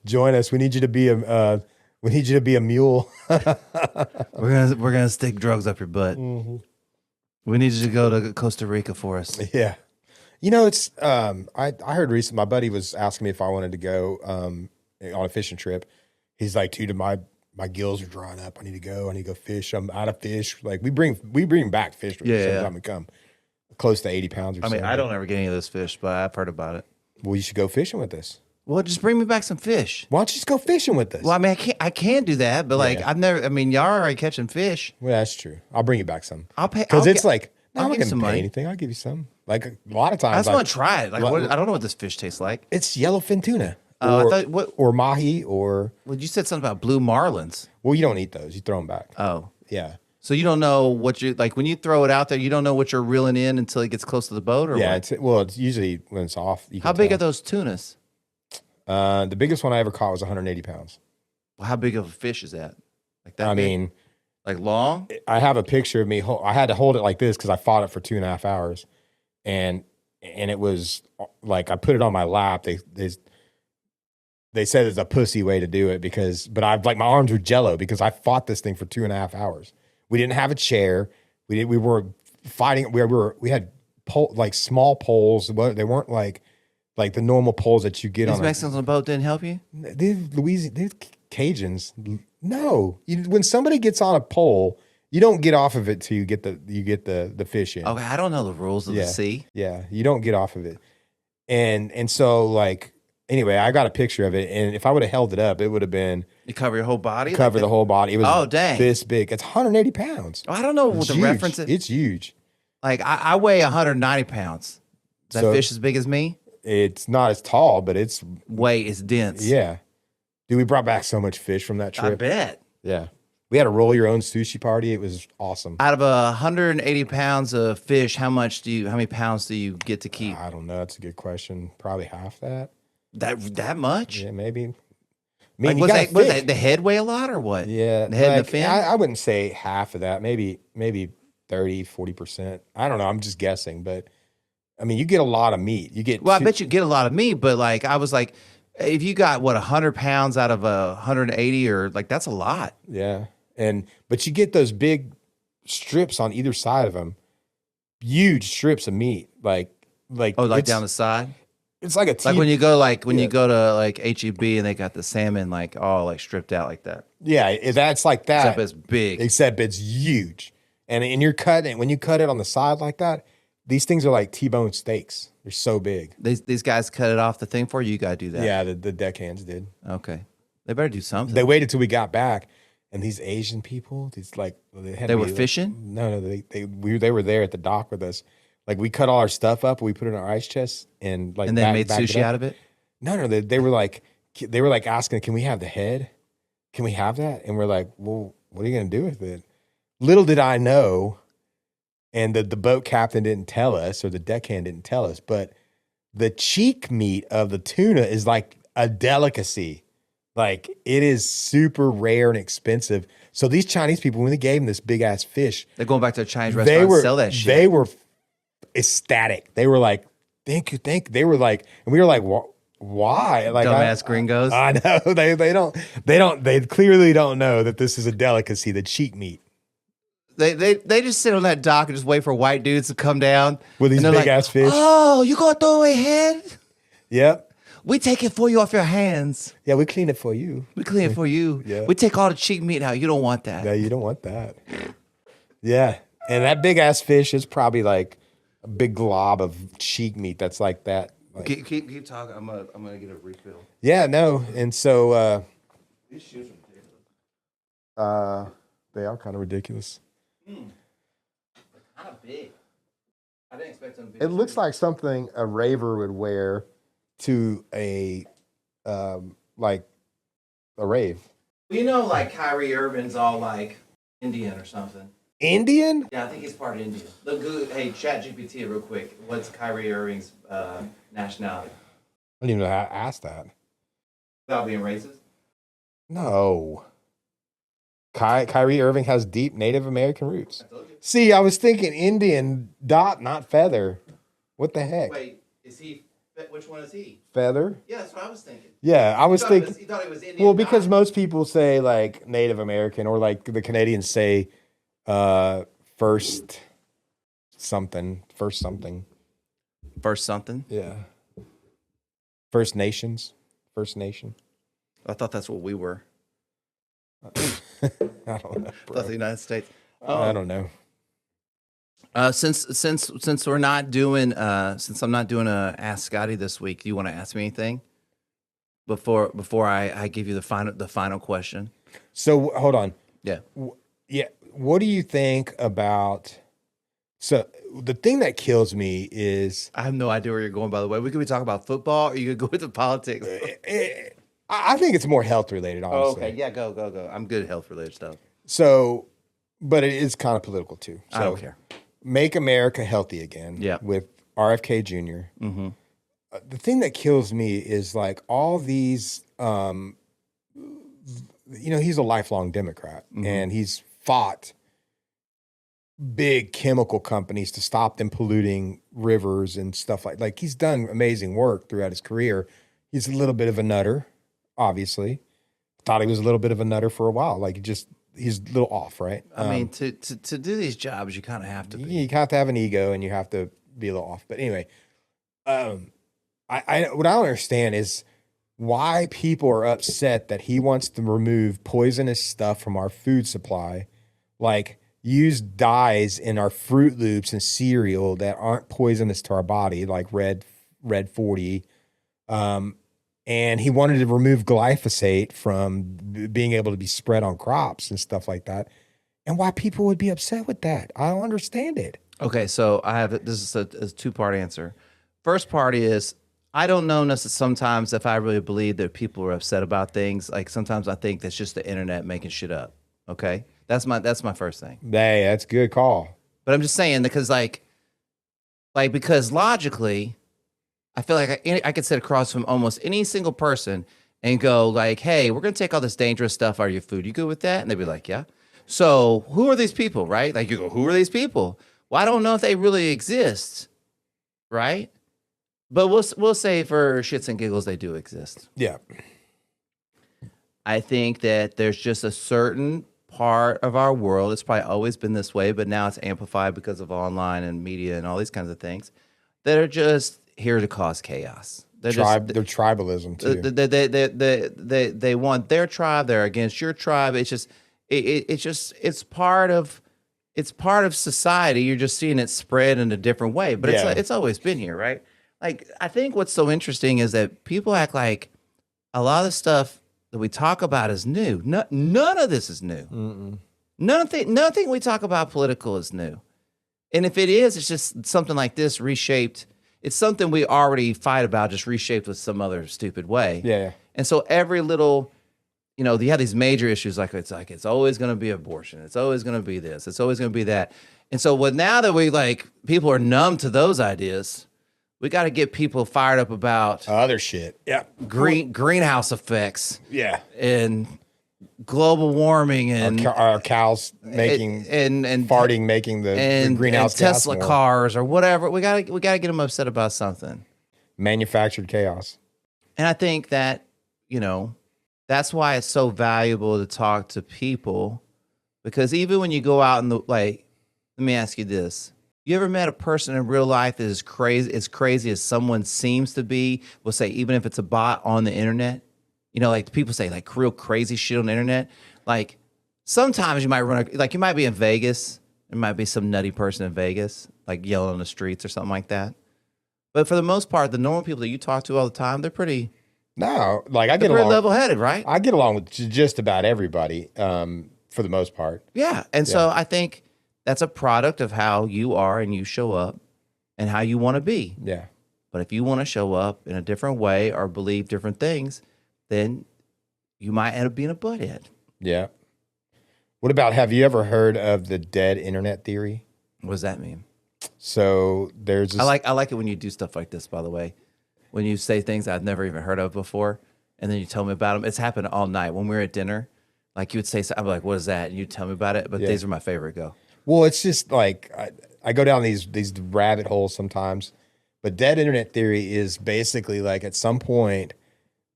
Join us. We need you to be a mule.
We're gonna stick drugs up your butt. Mm-hmm. We need you to go to Costa Rica for us.
Yeah. You know, it's I heard recently my buddy was asking me if I wanted to go on a fishing trip. He's like, dude, my gills are drying up. I need to go. I need to go fish. I'm out of fish. Like we bring back fish every time we come. Close to 80 pounds or
I mean,
so.
I don't ever get any of those fish, but I've heard about it.
Well, you should go fishing with us.
Well, just bring me back some fish.
Why don't you just go fishing with us?
Well, I mean, I can do that, but like
Yeah.
I've never. I mean, y'all are already catching fish.
Well, that's true. I'll bring you back some.
I'll pay
Because
I'll
it's
get-
like,
I'll
I'm not
give you
going
some
to pay
money.
anything. I'll give you some. Like a lot of
I
times.
just want to try it. Like,
Like-
I don't know what this fish tastes like.
It's yellowfin tuna.
Oh, I
or,
thought- what-
or mahi or,
Well, you said something about blue marlins.
well, you don't eat those. You throw them back.
Oh,
Yeah.
so you don't know what you like when you throw it out there. You don't know what you're reeling in until it gets close to the boat, or
Yeah.
what?
It's usually when it's off. You
How
can
big are
tell.
those tunas?
The biggest one I ever caught was 180 pounds.
Well, how big of a fish is that? Like that?
I
big?
mean,
like long?
I have a picture of me. I had to hold it like this because I fought it for 2.5 hours, and it was like I put it on my lap. They said it's a pussy way to do it but I've like my arms were jello because I fought this thing for 2.5 hours. We didn't have a chair. We were fighting. We had like small poles. They weren't like the normal poles that you get
These
on.
Mexicans on the boat didn't help you?
They're Cajuns. No, when somebody gets on a pole, you don't get off of it till you get the fish in.
Okay, I don't know the rules of the sea.
Yeah, you don't get off of it. And so like anyway, I got a picture of it, and if I would have held it up, it would have been
You cover your whole body?
cover the whole body. It was
Oh, dang.
this big. It's 180 pounds.
I don't know what
It's
the
huge.
reference is.
It's huge.
Like I weigh 190 pounds. Is that
So-
fish as big as me?
It's not as tall, but it's
Weight is dense.
yeah. Dude, we brought back so much fish from that
I
trip.
bet.
Yeah. We had a roll your own sushi party. It was awesome.
Out of 180 pounds of fish, how many pounds do you get to keep?
I don't know. That's a good question. Probably half that.
That much?
Yeah, maybe. I
Like,
mean, you
was
got
the head weigh a lot or what?
Yeah.
The head and
like,
the fin?
I wouldn't say half of that. Maybe 30, 40%. I don't know. I'm just guessing. But I mean, you get a lot of meat. You get
Well, I bet you get a lot of meat, but like I was like, if you got 100 pounds out of 180, or like that's a lot.
Yeah. But you get those big strips on either side of them. Huge strips of meat. Like
Oh, like
it's-
down the side.
It's like a
Like when you go you
Yeah.
go to like HEB and they got the salmon like all like stripped out like that.
yeah, that's like that.
Except it's big.
Except it's huge. And when you cut it on the side like that, these things are like T-bone steaks. They're so big.
These guys cut it off the thing for you. You gotta do that.
Yeah, the deckhands did.
Okay. They better do something.
They waited till we got back, and these Asian people, these like
They were fishing?
No, they were there at the dock with us. Like we cut all our stuff up, we put it in our ice chest, and like
And they made
backed it
sushi
up.
out of it.
No, they were like asking, can we have the head? Can we have that? And we're like, well, what are you gonna do with it? Little did I know, and the boat captain didn't tell us, or the deckhand didn't tell us, but the cheek meat of the tuna is like a delicacy. Like it is super rare and expensive. So these Chinese people, when they gave them this big ass fish,
They're going back to a Chinese
they
restaurant
were
and sell that shit.
they were ecstatic. They were like, thank you. They were like, and we were like, why? Like
Dumbass gringos.
I know they clearly don't know that this is a delicacy, the cheek meat.
They just sit on that dock and just wait for white dudes to come down
With these
and they're
big ass fish.
Oh, you gonna throw away head?
Yep.
We take it for you off your hands.
Yeah, we clean it for you.
We clean it for you.
Yeah.
We take all the cheap meat out. You don't want that.
Yeah, you don't want that. Yeah. And that big ass fish is probably like a big glob of cheek meat that's like that. Like,
Keep talking. I'm gonna get a refill.
yeah, no. And so
These shoes are ridiculous.
they are kind of ridiculous.
Kind of big. I didn't expect them.
It looks like something a raver would wear to a like a rave.
You know, like Kyrie Irving's all like Indian or something.
Indian?
Yeah, I think he's part Indian. Look good. Hey, chat GPT real quick. What's Kyrie Irving's nationality?
I didn't even know how to ask that.
Without being racist.
No. Kyrie Irving has deep Native American roots.
I told you.
See, I was thinking Indian dot, not feather. What the heck?
Wait, is he? Which one is he?
Feather?
Yeah, that's what I was thinking.
Yeah, I was thinking.
You thought it was Indian.
Well, because
dot?
most people say like Native American, or like the Canadians say first something.
First something.
Yeah. First Nations. First Nation.
I thought that's what we were.
I don't know, bro.
That's the United States.
I don't know.
Since we're not doing since I'm not doing a Ask Scotty this week, do you want to ask me anything before I give you the final question?
So hold on.
Yeah.
Yeah. What do you think about? So the thing that kills me is
I have no idea where you're going. By the way, we could be talking about football, or you could go into politics.
I think it's more health related, honestly.
Okay, yeah, go. I'm good at health related stuff.
So, but it is kind of political too. So
I don't care.
Make America healthy again.
Yeah.
With RFK Jr.
Mm-hmm.
The thing that kills me is like all these. He's a lifelong Democrat, and he's fought big chemical companies to stop them polluting rivers and stuff like he's done amazing work throughout his career. He's a little bit of a nutter, obviously. Thought he was a little bit of a nutter for a while. Like he's a little off, right?
I mean, to do these jobs, you kind of have to be.
You have to have an ego and you have to be a little off. But anyway, what I don't understand is why people are upset that he wants to remove poisonous stuff from our food supply, like use dyes in our Fruit Loops and cereal that aren't poisonous to our body, like Red 40. And he wanted to remove glyphosate from being able to be spread on crops and stuff like that. And why people would be upset with that. I don't understand it.
Okay, so this is a two-part answer. First part is, I don't know sometimes if I really believe that people are upset about things. Like sometimes I think that's just the internet making shit up. Okay, that's my first thing.
Hey, that's a good call.
But I'm just saying because because logically, I feel like I could sit across from almost any single person and go like, "Hey, we're gonna take all this dangerous stuff out of your food. You good with that?" And they'd be like, "Yeah." So who are these people, right? Like you go, "Who are these people?" Well, I don't know if they really exist, right? But we'll say for shits and giggles, they do exist.
Yeah.
I think that there's just a certain part of our world. It's probably always been this way, but now it's amplified because of online and media and all these kinds of things that are just here to cause chaos. They're
tribalism too.
They want their tribe. They're against your tribe. It's part of society. You're just seeing it spread in a different way, but it's always been here, right? Like, I think what's so interesting is that people act like a lot of the stuff that we talk about is new. None of this is new.
Mm-mm.
Nothing we talk about political is new. And if it is, it's just something like this reshaped. It's something we already fight about, just reshaped with some other stupid way.
Yeah.
And so every little, you have these major issues it's always going to be abortion. It's always going to be this. It's always going to be that. And so now that people are numb to those ideas, we got to get people fired up about
other shit. Yeah.
Greenhouse effects.
Yeah.
And global warming and
our cows making and farting, making the greenhouse
and Tesla
gas
cars or whatever. We got to get them upset about something.
Manufactured chaos.
And I think that, that's why it's so valuable to talk to people, because even when you go out in let me ask you this. You ever met a person in real life that is as crazy as someone seems to be? We'll say, even if it's a bot on the internet, like people say like real crazy shit on the internet. Like sometimes you might you might be in Vegas. There might be some nutty person in Vegas, like yelling on the streets or something like that. But for the most part, the normal people that you talk to all the time, they're pretty.
No, I get
along, level-headed, right?
I get along with just about everybody, for the most part.
Yeah, and so I think that's a product of how you are and you show up and how you want to be.
Yeah.
But if you want to show up in a different way or believe different things, then you might end up being a butthead.
Yeah. What about, have you ever heard of the dead internet theory?
What does that mean?
So there's this...
I like it when you do stuff like this, by the way. When you say things I've never even heard of before, and then you tell me about them. It's happened all night. When we were at dinner, like you would say, I'm like, what is that? And you tell me about it. But these are my favorite. Go.
Well, it's just like I go down these rabbit holes sometimes, but dead internet theory is basically like at some point,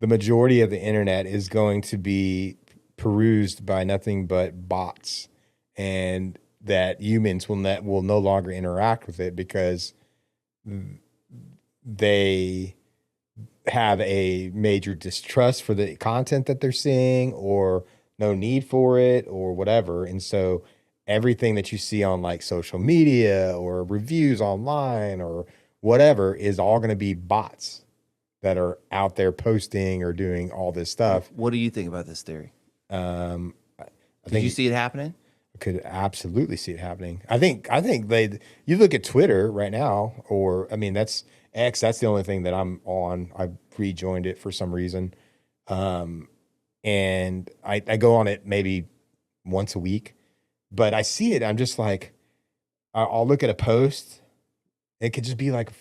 the majority of the internet is going to be perused by nothing but bots, and that humans will no longer interact with it because they have a major distrust for the content that they're seeing or no need for it or whatever. And so everything that you see on like social media or reviews online or whatever is all going to be bots that are out there posting or doing all this stuff.
What do you think about this theory?
I
Did
think
you see it happening?
I could absolutely see it happening. I think you look at Twitter right now, or I mean, that's X. That's the only thing that I'm on. I rejoined it for some reason. And I go on it maybe once a week, but I see it. I'm just like, I'll look at a post. It could just be like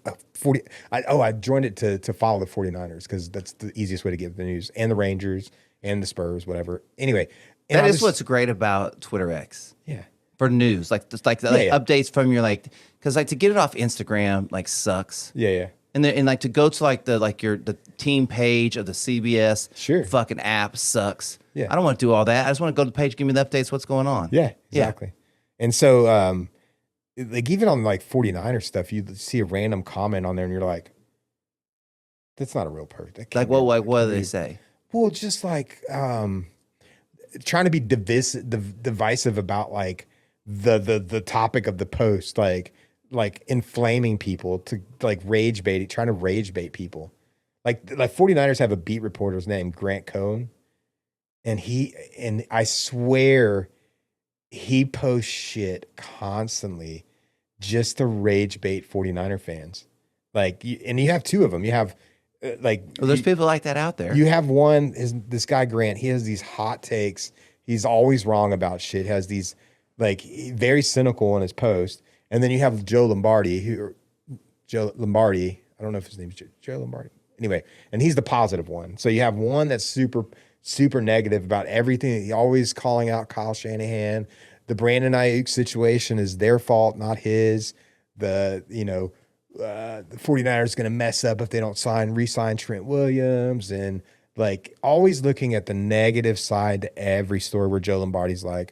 a 40. I joined it to follow the 49ers because that's the easiest way to get the news, and the Rangers and the Spurs, whatever. Anyway.
That is what's great about Twitter X.
Yeah.
For news, like updates from your because to get it off Instagram sucks.
Yeah.
And like to go to the team page of the CBS fucking app sucks.
Yeah.
I don't want to do all that. I just want to go to the page, give me the updates, what's going on.
Yeah, exactly. Yeah. And so like even on like 49er stuff, you see a random comment on there and you're like, that's not a real person.
Like what do they say?
Well, just like trying to be divisive about like the topic of the post, like inflaming people to like trying to rage bait people. Like 49ers have a beat reporter's name, Grant Cohn, and I swear he posts shit constantly just to rage bait 49er fans. And you have two of them. You have
there's people like that out there.
You have one, this guy Grant, he has these hot takes. He's always wrong about shit. Has these very cynical in his post. And then you have Joe Lombardi. I don't know if his name's Joe Lombardi. Anyway, and he's the positive one. So you have one that's super, super negative about everything. He's always calling out Kyle Shanahan. The Brandon Ayuk situation is their fault, not his. The 49ers going to mess up if they don't re-sign Trent Williams, and like always looking at the negative side to every story, where Joe Lombardi's looking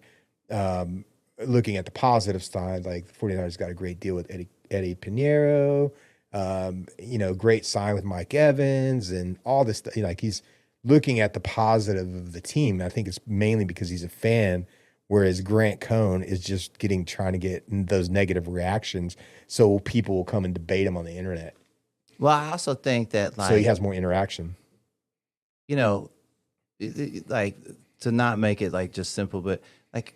at the positive side, like the 49ers got a great deal with Eddie Pinheiro, great sign with Mike Evans and all this stuff. Like he's looking at the positive of the team. I think it's mainly because he's a fan, whereas Grant Cohn is just trying to get those negative reactions so people will come and debate him on the internet.
Well, I also think that
so he has more interaction.
To not make it just simple, but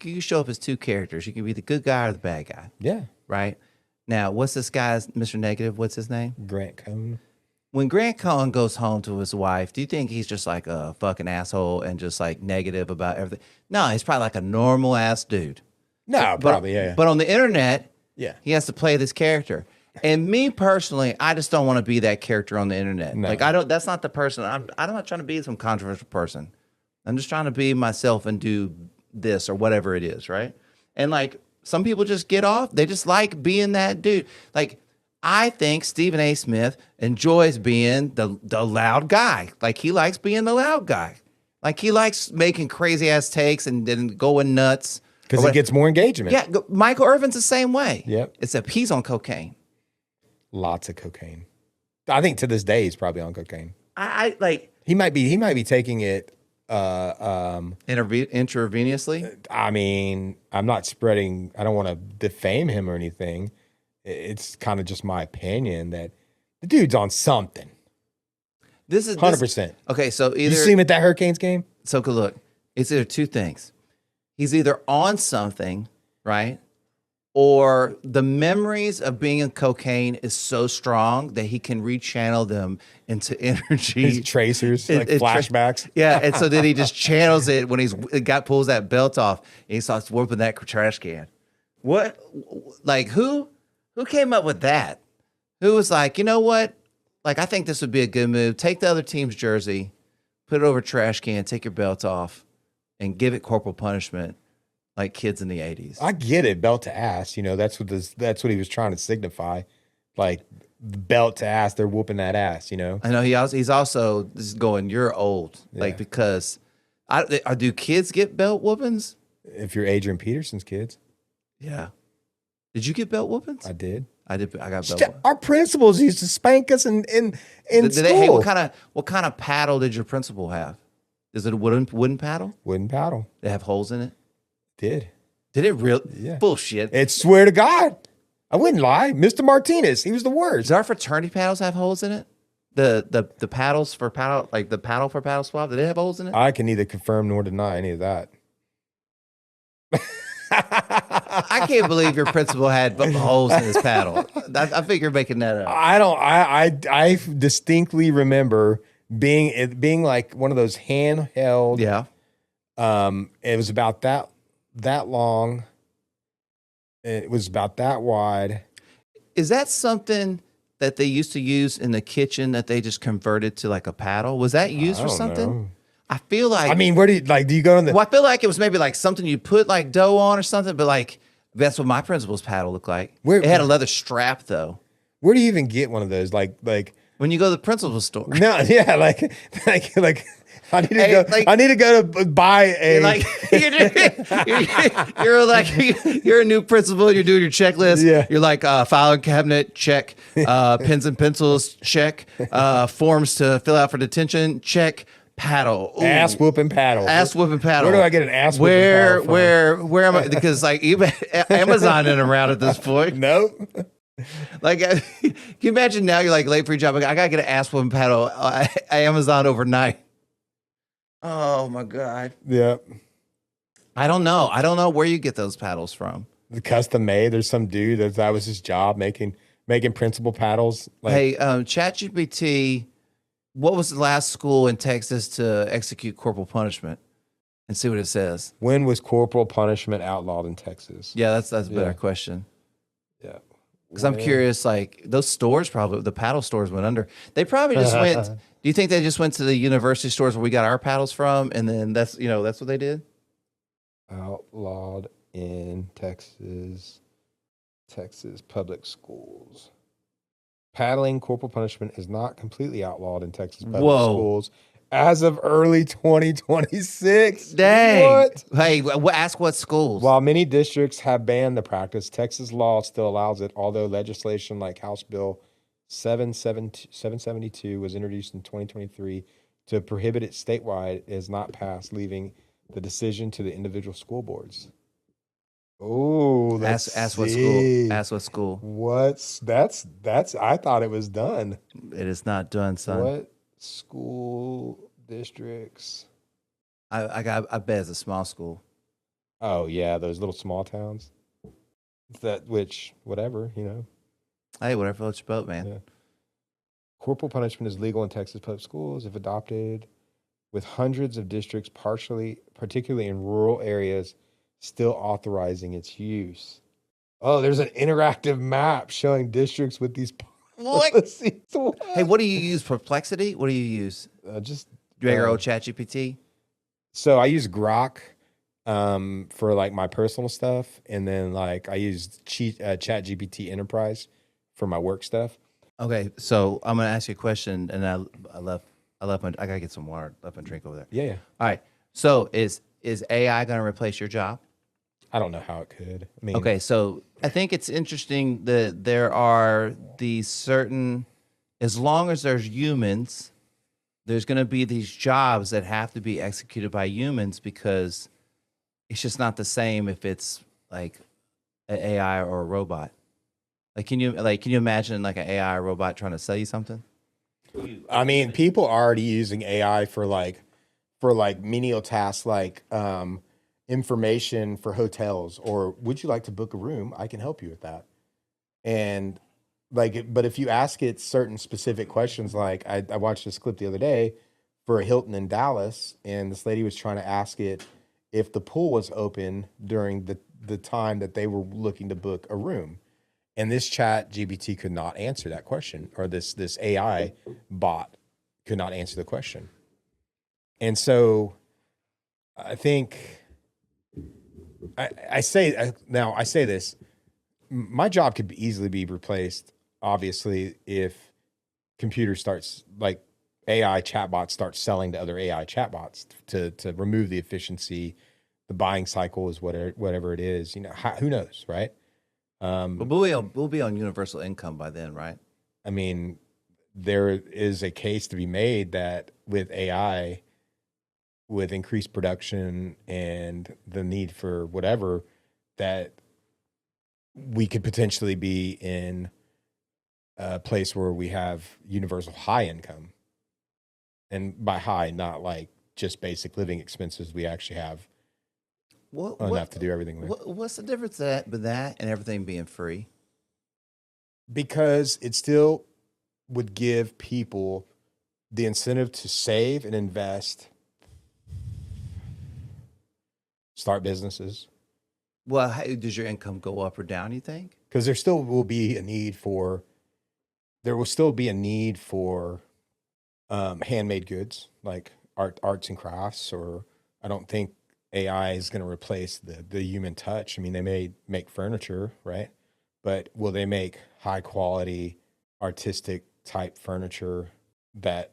you show up as two characters. You can be the good guy or the bad guy.
Yeah.
Right? Now, what's this guy's Mr. Negative? What's his name?
Grant Cohn.
When Grant Cohn goes home to his wife, do you think he's just like a fucking asshole and just negative about everything? No, he's probably like a normal ass dude.
No, probably, yeah.
But on the internet,
yeah,
he has to play this character. And me personally, I just don't want to be that character on the internet.
No.
That's not the person. I'm not trying to be some controversial person. I'm just trying to be myself and do this or whatever it is, right? And some people just get off. They just like being that dude. I think Stephen A. Smith enjoys being the loud guy. He likes being the loud guy. He likes making crazy ass takes and then going nuts.
Because he gets more engagement.
Yeah, Michael Irvin's the same way.
Yep.
Except he's on cocaine.
Lots of cocaine. I think to this day he's probably on cocaine.
He
might be taking it
intravenously.
I mean, I'm not spreading. I don't want to defame him or anything. It's kind of just my opinion that the dude's on something.
This is
100%.
Okay, so either
you see him at that Hurricanes game.
So look, it's either two things. He's either on something, right? Or the memories of being in cocaine is so strong that he can rechannel them into energy.
His tracers, flashbacks.
Yeah, and so then he just channels it when pulls that belt off and he starts whooping that trash can. What? Who came up with that? Who was like, you know what? I think this would be a good move. Take the other team's jersey, put it over a trash can, take your belt off, and give it corporal punishment like kids in the 80s.
I get it, belt to ass. That's what he was trying to signify. Belt to ass, they're whooping that ass, I
know he's also just going, you're old.
Yeah.
Because do kids get belt whoopings?
If you're Adrian Peterson's kids.
Yeah. Did you get belt whoopings?
I did.
I did. I got belt whoopings.
Our principals used to spank us in school.
Hey, what kind of paddle did your principal have? Is it a wooden paddle?
Wooden paddle.
They have holes in it?
Did
it really?
Yeah.
Bullshit.
It swear to God. I wouldn't lie. Mr. Martinez, he was the worst.
Does our fraternity paddles have holes in it? The paddles for paddle, like the paddle for paddle swap, do they have holes in it?
I can neither confirm nor deny any of that.
I can't believe your principal had holes in his paddle. I think you're making that up.
I distinctly remember being like one of those handheld.
Yeah.
It was about that long. It was about that wide.
Is that something that they used to use in the kitchen that they just converted to like a paddle? Was that used for something?
Know.
I feel like.
I mean, where do you go in the?
Well, I feel like it was maybe like something you put like dough on or something, but like that's what my principal's paddle looked like. It had a leather strap though.
Where do you even get one of those? Like
when you go to the principal's store.
No, yeah, like I need to go to buy a.
You're a new principal. You're doing your checklist.
Yeah.
You're like filing cabinet check, pens and pencils check, forms to fill out for detention check, paddle,
ooh. Ass whooping paddle.
Ass whooping paddle.
Where do I get an ass whooping paddle from?
Where am I? Because like even Amazon isn't around at this point.
Nope.
Like, can you imagine now? You're like late for your job. Like, I gotta get an ass whooping paddle at Amazon overnight. Oh my God.
Yep.
I don't know where you get those paddles from.
The custom made. There's some dude that was his job making principal paddles.
Hey, ChatGPT, what was the last school in Texas to execute corporal punishment? And see what it says.
When was corporal punishment outlawed in Texas?
Yeah, that's a better question.
Yeah.
Because I'm curious, like those stores probably, the paddle stores went under. They probably just went. Do you think they just went to the university stores where we got our paddles from, and then that's what they did?
Outlawed in Texas public schools. Paddling corporal punishment is not completely outlawed in Texas public schools as of early 2026.
Dang.
What?
Hey, ask what schools.
While many districts have banned the practice, Texas law still allows it, although legislation like House Bill 772 was introduced in 2023 to prohibit it statewide. It has not passed, leaving the decision to the individual school boards. Oh,
ask what school. Ask what school.
That's I thought it was done.
It is not done, son.
What school districts?
I bet it's a small school.
Oh yeah, those little small towns. Whatever,
Hey, whatever floats your boat, man.
Yeah. Corporal punishment is legal in Texas public schools if adopted, with hundreds of districts, particularly in rural areas, still authorizing its use. Oh, there's an interactive map showing districts with these policies. What?
Hey, what do you use? Perplexity? What do you use?
Just
your old ChatGPT?
So I use Grok for like my personal stuff, and then like I use ChatGPT Enterprise for my work stuff.
Okay, so I'm gonna ask you a question, and I left I gotta get some water. Left my drink over there.
Yeah.
All right. So is AI gonna replace your job?
I don't know how it could. I mean,
okay, so I think it's interesting that there are these certain, as long as there's humans, there's going to be these jobs that have to be executed by humans because it's just not the same if it's like an AI or a robot. Can you imagine like an AI or robot trying to sell you something?
I mean, people are already using AI for menial tasks like information for hotels, or would you like to book a room? I can help you with that. And but if you ask it certain specific questions, like I watched this clip the other day for a Hilton in Dallas, and this lady was trying to ask it if the pool was open during the time that they were looking to book a room. And this ChatGPT could not answer that question, or this AI bot could not answer the question. And so I think I say this, my job could easily be replaced, obviously, if computers starts, like AI chatbots start selling to other AI chatbots to remove the efficiency, the buying cycle is whatever it is, who knows, right?
But we'll be on universal income by then, right?
I mean, there is a case to be made that with AI, with increased production and the need for whatever, that we could potentially be in a place where we have universal high income. And by high, not like just basic living expenses. We actually have enough to do everything with.
What's the difference with that and everything being free?
Because it still would give people the incentive to save and invest, start businesses.
Well, does your income go up or down, you think?
Because there still will be a need for, handmade goods, like arts and crafts, or I don't think AI is going to replace the human touch. I mean, they may make furniture, right? But will they make high quality, artistic type furniture that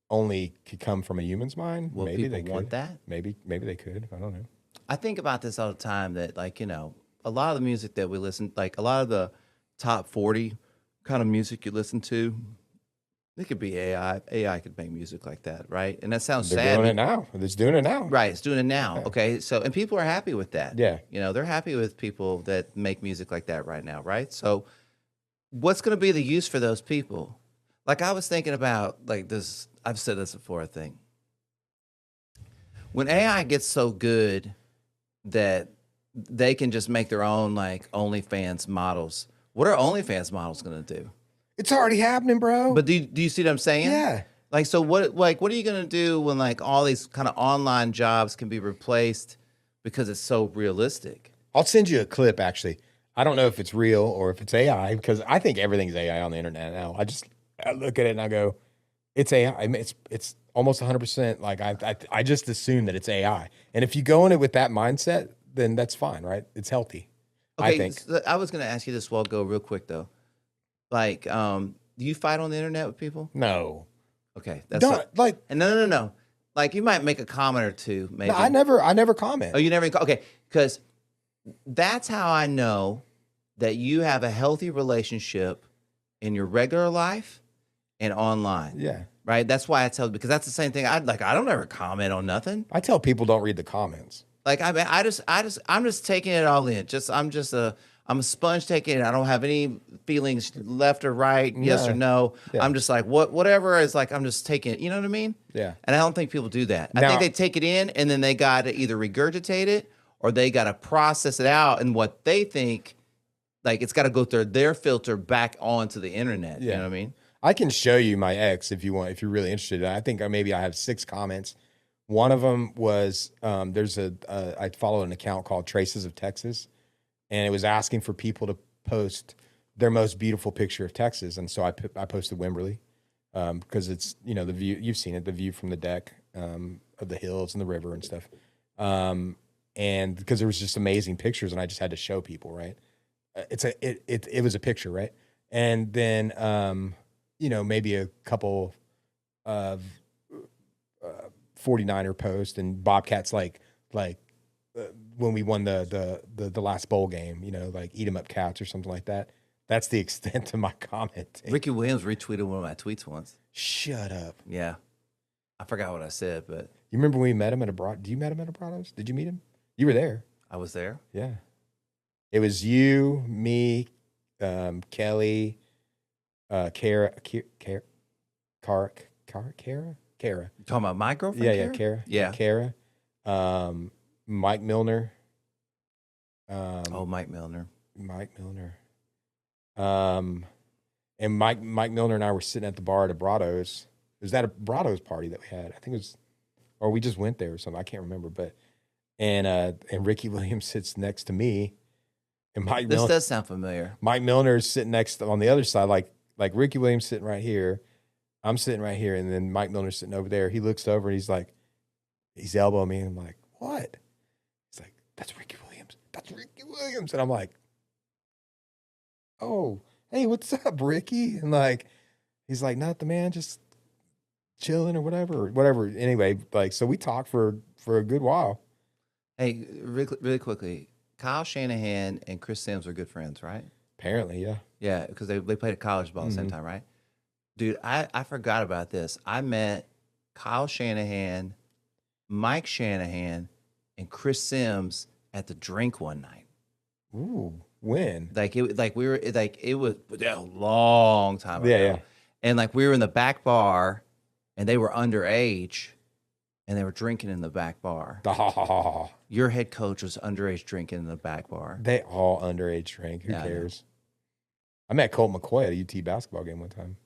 only could come from a human's mind?
Well,
maybe
people
they could.
want that.
Maybe they could. I don't know.
I think about this all the time that, like, you know, a lot of the music that we listen, like a lot of the top 40 kind of music you listen to, it could be AI. AI could make music like that, right? And that sounds sad.
They're doing it now. It's doing it now.
Right, it's doing it now.
Yeah.
Okay, so, and people are happy with that.
Yeah.
You know, they're happy with people that make music like that right now, right? So what's going to be the use for those people? Like, I was thinking about, like, this, I've said this before, I think. When AI gets so good that they can just make their own, like, OnlyFans models, what are OnlyFans models going to do?
It's already happening, bro.
But do you see what I'm saying?
Yeah.
Like, so what are you going to do when, like, all these kind of online jobs can be replaced because it's so realistic?
I'll send you a clip, actually. I don't know if it's real or if it's AI, because I think everything's AI on the internet now. I look at it and I go, it's AI. I mean, it's almost 100%. Like, I just assume that it's AI. And if you go in it with that mindset, then that's fine, right? It's healthy.
Okay,
I think.
So I was going to ask you this while go real quick, though. Like, do you fight on the internet with people?
No.
Okay, that's
Don't, like.
And no. Like, you might make a comment or two, maybe.
No, I never comment.
Oh, you never? Okay, because that's how I know that you have a healthy relationship in your regular life and online.
Yeah.
Right. That's why I tell, because that's the same thing. I don't ever comment on nothing.
I tell people don't read the comments.
Like, I'm just taking it all in. I'm a sponge taking it. I don't have any feelings left or right, yes or no.
Yeah.
I'm just like, whatever is, like, I'm just taking it. You know what I mean?
Yeah.
And I don't think people do that. I
Now,
think they take it in and then they got to either regurgitate it or they got to process it out and what they think, like, it's got to go through their filter back onto the internet.
Yeah.
You know what I mean?
I can show you my ex if you want, if you're really interested. I think maybe I have 6 comments. One of them was I followed an account called Traces of Texas, and it was asking for people to post their most beautiful picture of Texas. And so I posted Wimberley because it's, you know, the view, you've seen it, the view from the deck of the hills and the river and stuff. And because there was just amazing pictures and I just had to show people, right? It was a picture, right? And then, you know, maybe a couple of 49er post and Bobcats like when we won the last bowl game, you know, like eat 'em up cats or something like that. That's the extent of my commenting.
Ricky Williams retweeted one of my tweets once.
Shut up.
Yeah. I forgot what I said, but
you remember when we met him at you met him at Abrados? Did you meet him? You were there.
I was there.
Yeah. It was you, me, Kelly, Kara.
You talking about my girlfriend?
Yeah, Kara.
Yeah.
Kara. Mike Milner.
Mike Milner.
And Mike Milner and I were sitting at the bar at Abrados. It was at a Brados party that we had. I think it was, or we just went there or something. I can't remember. But and Ricky Williams sits next to me, and
This does sound familiar.
Mike Milner is sitting next on the other side, like Ricky Williams sitting right here. I'm sitting right here, and then Mike Milner's sitting over there. He looks over and he's like, he's elbowing me, and I'm like, what? He's like, that's Ricky Williams. That's Ricky Williams. And I'm like, oh, hey, what's up, Ricky? And like, he's like, nothing, man, just chilling or whatever. Anyway, like, so we talked for a good while.
Hey, really quickly, Kyle Shanahan and Chris Sims are good friends, right?
Apparently, yeah.
Yeah, because they played at college ball at the same time, right? Dude, I forgot about this. I met Kyle Shanahan, Mike Shanahan, and Chris Sims at the drink one night.
Ooh, when?
It was a long time ago.
Yeah.
And like we were in the back bar, and they were underage, and they were drinking in the back bar.
Oh,
Your head coach was underage drinking in the back bar.
they all underage drink. Who cares? I met Colt McCoy at a UT basketball game one time.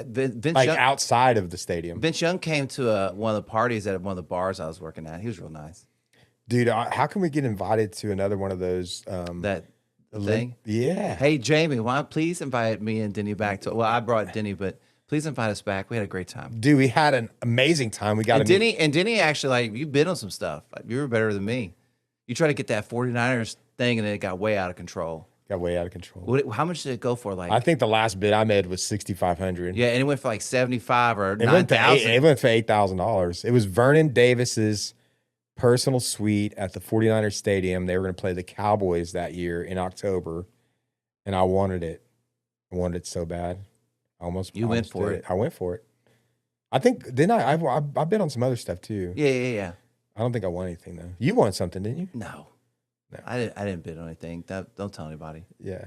Vince
Like
Young,
outside of the stadium.
Vince Young came to one of the parties at one of the bars I was working at. He was real nice.
Dude, how can we get invited to another one of those?
That thing?
Yeah.
Hey, Jamie, why please invite me and Denney back to? Well, I brought Denney, but please invite us back. We had a great time.
Dude, we had an amazing time. We got
And Denney actually, like, you've been on some stuff. Like, you were better than me. You tried to get that 49ers thing, and it got way out of control.
Got way out of control.
How much did it go for? Like,
I think the last bid I made was $6,500.
Yeah, and it went for like 75 or
It went for
$9,000.
$8,000. It was Vernon Davis's personal suite at the 49ers stadium. They were going to play the Cowboys that year in October, and I wanted it. I wanted it so bad. I went for it. I went for it. I think I've been on some other stuff too.
Yeah.
I don't think I won anything though. You won something, didn't you?
No. I didn't bid on anything. Don't tell anybody.
Yeah.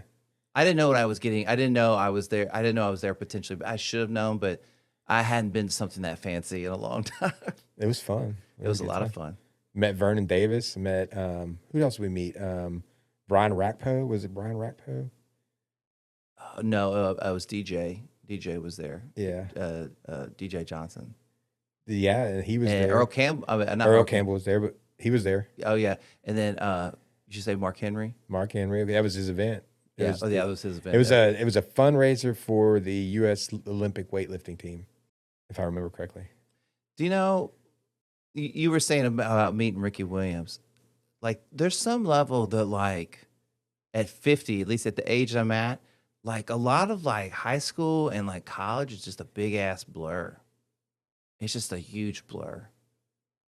I didn't know what I was getting. I didn't know I was there. I didn't know I was there potentially. I should have known, but I hadn't been to something that fancy in a long time.
It was fun.
It was a lot of fun.
Met Vernon Davis. Met who else did we meet? Brian Rackpo. Was it Brian Rackpo?
No, I was DJ. DJ was there.
Yeah.
DJ Johnson.
Yeah, and he was there.
Earl Campbell.
Earl Campbell was there, but he was there.
Oh yeah, and then did you say Mark Henry?
Mark Henry. That was his event.
That was his event.
It was a fundraiser for the U.S. Olympic weightlifting team, if I remember correctly.
Do you know? You were saying about meeting Ricky Williams. Like, there's some level that, like, at 50, at least at the age I'm at, like a lot of like high school and like college is just a big ass blur. It's just a huge blur,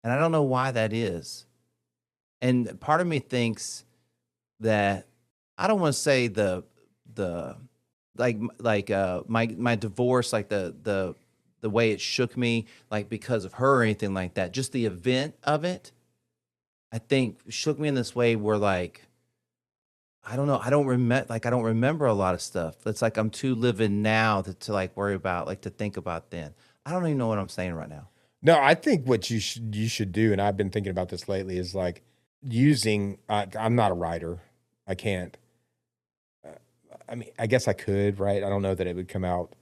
and I don't know why that is. And part of me thinks that I don't want to say my divorce, like the way it shook me, like because of her or anything like that. Just the event of it, I think shook me in this way where like, I don't know. I don't remember a lot of stuff. It's like I'm too living now to like worry about, like to think about then. I don't even know what I'm saying right now.
No, I think what you should do, and I've been thinking about this lately, is like using. I'm not a writer. I can't. I mean, I guess I could, right? I don't know that it would come out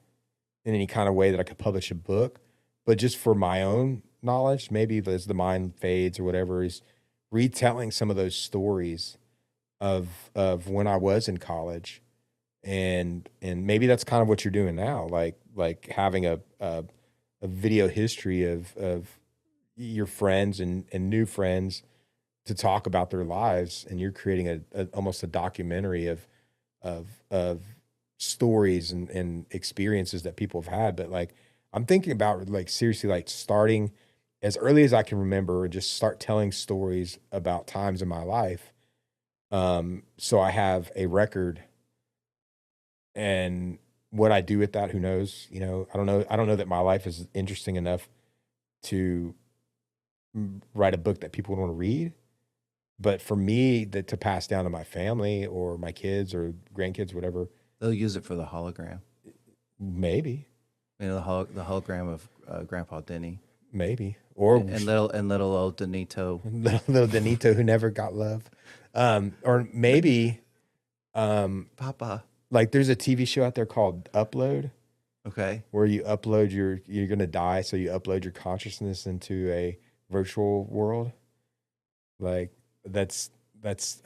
in any kind of way that I could publish a book, but just for my own knowledge, maybe as the mind fades or whatever, is retelling some of those stories of when I was in college, and maybe that's kind of what you're doing now, like having a video history of your friends and new friends to talk about their lives, and you're creating almost a documentary of stories and experiences that people have had. But like, I'm thinking about like seriously, like starting as early as I can remember and just start telling stories about times in my life. So I have a record, and what I do with that, who knows? You know, I don't know that my life is interesting enough to write a book that people would want to read. But for me, to pass down to my family or my kids or grandkids, whatever,
they'll use it for the hologram.
Maybe,
you know, the hologram of Grandpa Denney.
Maybe, or
and little old Denito,
little Denito who never got love, or maybe,
Papa.
Like there's a TV show out there called Upload.
Okay.
Where you upload you're gonna die, so you upload your consciousness into a virtual world. Like that's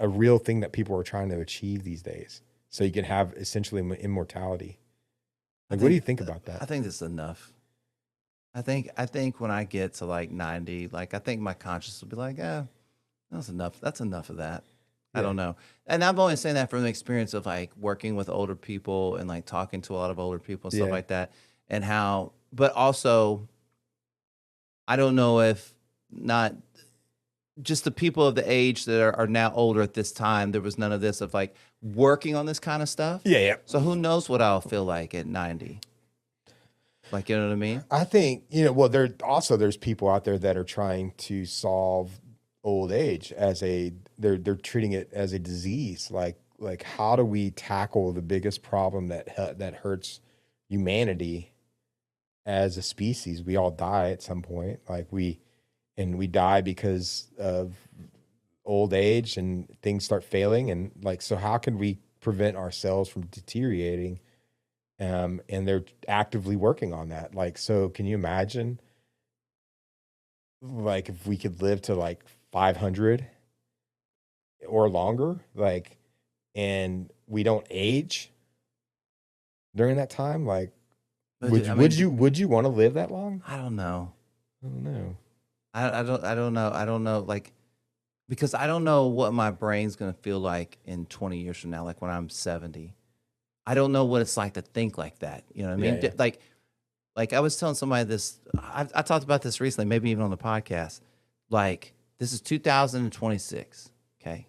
a real thing that people are trying to achieve these days. So you can have essentially immortality. Like, what do you think about that?
I think that's enough. I think when I get to like 90, like I think my conscience will be like, that's enough. That's enough of that. Yeah. I don't know. And I'm only saying that from the experience of like working with older people and like talking to a lot of older people and stuff like that. And but also, I don't know if not just the people of the age that are now older at this time, there was none of this of like working on this kind of stuff.
Yeah, yeah.
So who knows what I'll feel like at 90? Like, you know what I mean?
I think, well, there's people out there that are trying to solve old age they're treating it as a disease. Like how do we tackle the biggest problem that hurts humanity as a species? We all die at some point. We die because of old age and things start failing. And so how can we prevent ourselves from deteriorating? And they're actively working on that. So can you imagine if we could live to 500 or longer, and we don't age during that time? Would you want to live that long?
I don't know.
I don't know.
I don't know. I don't know. Because I don't know what my brain's going to feel like in 20 years from now, like when I'm 70. I don't know what it's like to think like that. You know what I mean?
Yeah.
Like I was telling somebody this, I talked about this recently, maybe even on the podcast. This is 2026, okay?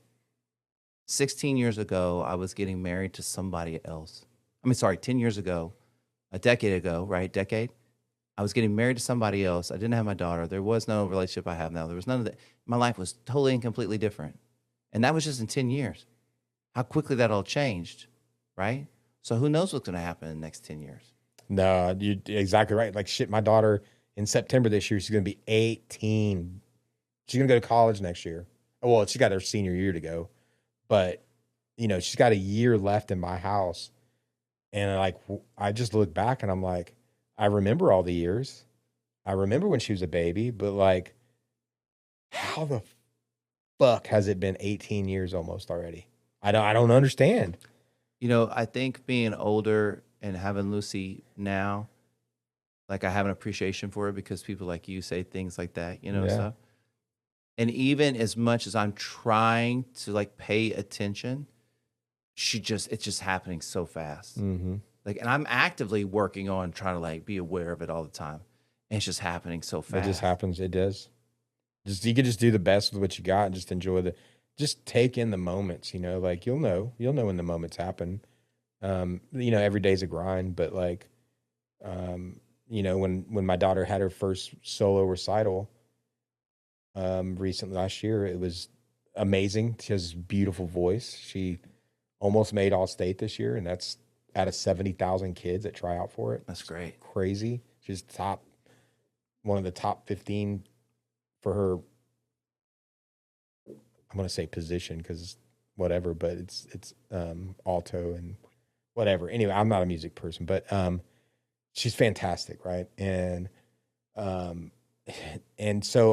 16 years ago, I was getting married to somebody else. 10 years ago, a decade ago, right? Decade. I was getting married to somebody else. I didn't have my daughter. There was no relationship I have now. There was none of that. My life was totally and completely different. And that was just in 10 years. How quickly that all changed, right? So who knows what's going to happen in the next 10 years?
No, you're exactly right. Shit, my daughter in September this year, she's going to be 18. She's going to go to college next year. Well, she got her senior year to go, but she's got a year left in my house. And I just look back and I'm like, I remember all the years. I remember when she was a baby, but how the fuck has it been 18 years almost already? I don't understand.
I think being older and having Lucy now, I have an appreciation for it because people like you say things like that, stuff. And even as much as I'm trying to pay attention, it's just happening so fast.
Mm-hmm.
And I'm actively working on trying to be aware of it all the time. And it's just happening so fast.
It just happens. It does. You could just do the best with what you got and just enjoy just take in the moments, you'll know when the moments happen. Every day's a grind, but when my daughter had her first solo recital, recently last year, it was amazing. She has a beautiful voice. She almost made All-State this year, and that's out of 70,000 kids that try out for it.
That's great.
Crazy. She's one of the top 15 for her, I'm going to say position because whatever, but it's alto and whatever. Anyway, I'm not a music person, but she's fantastic, right? And so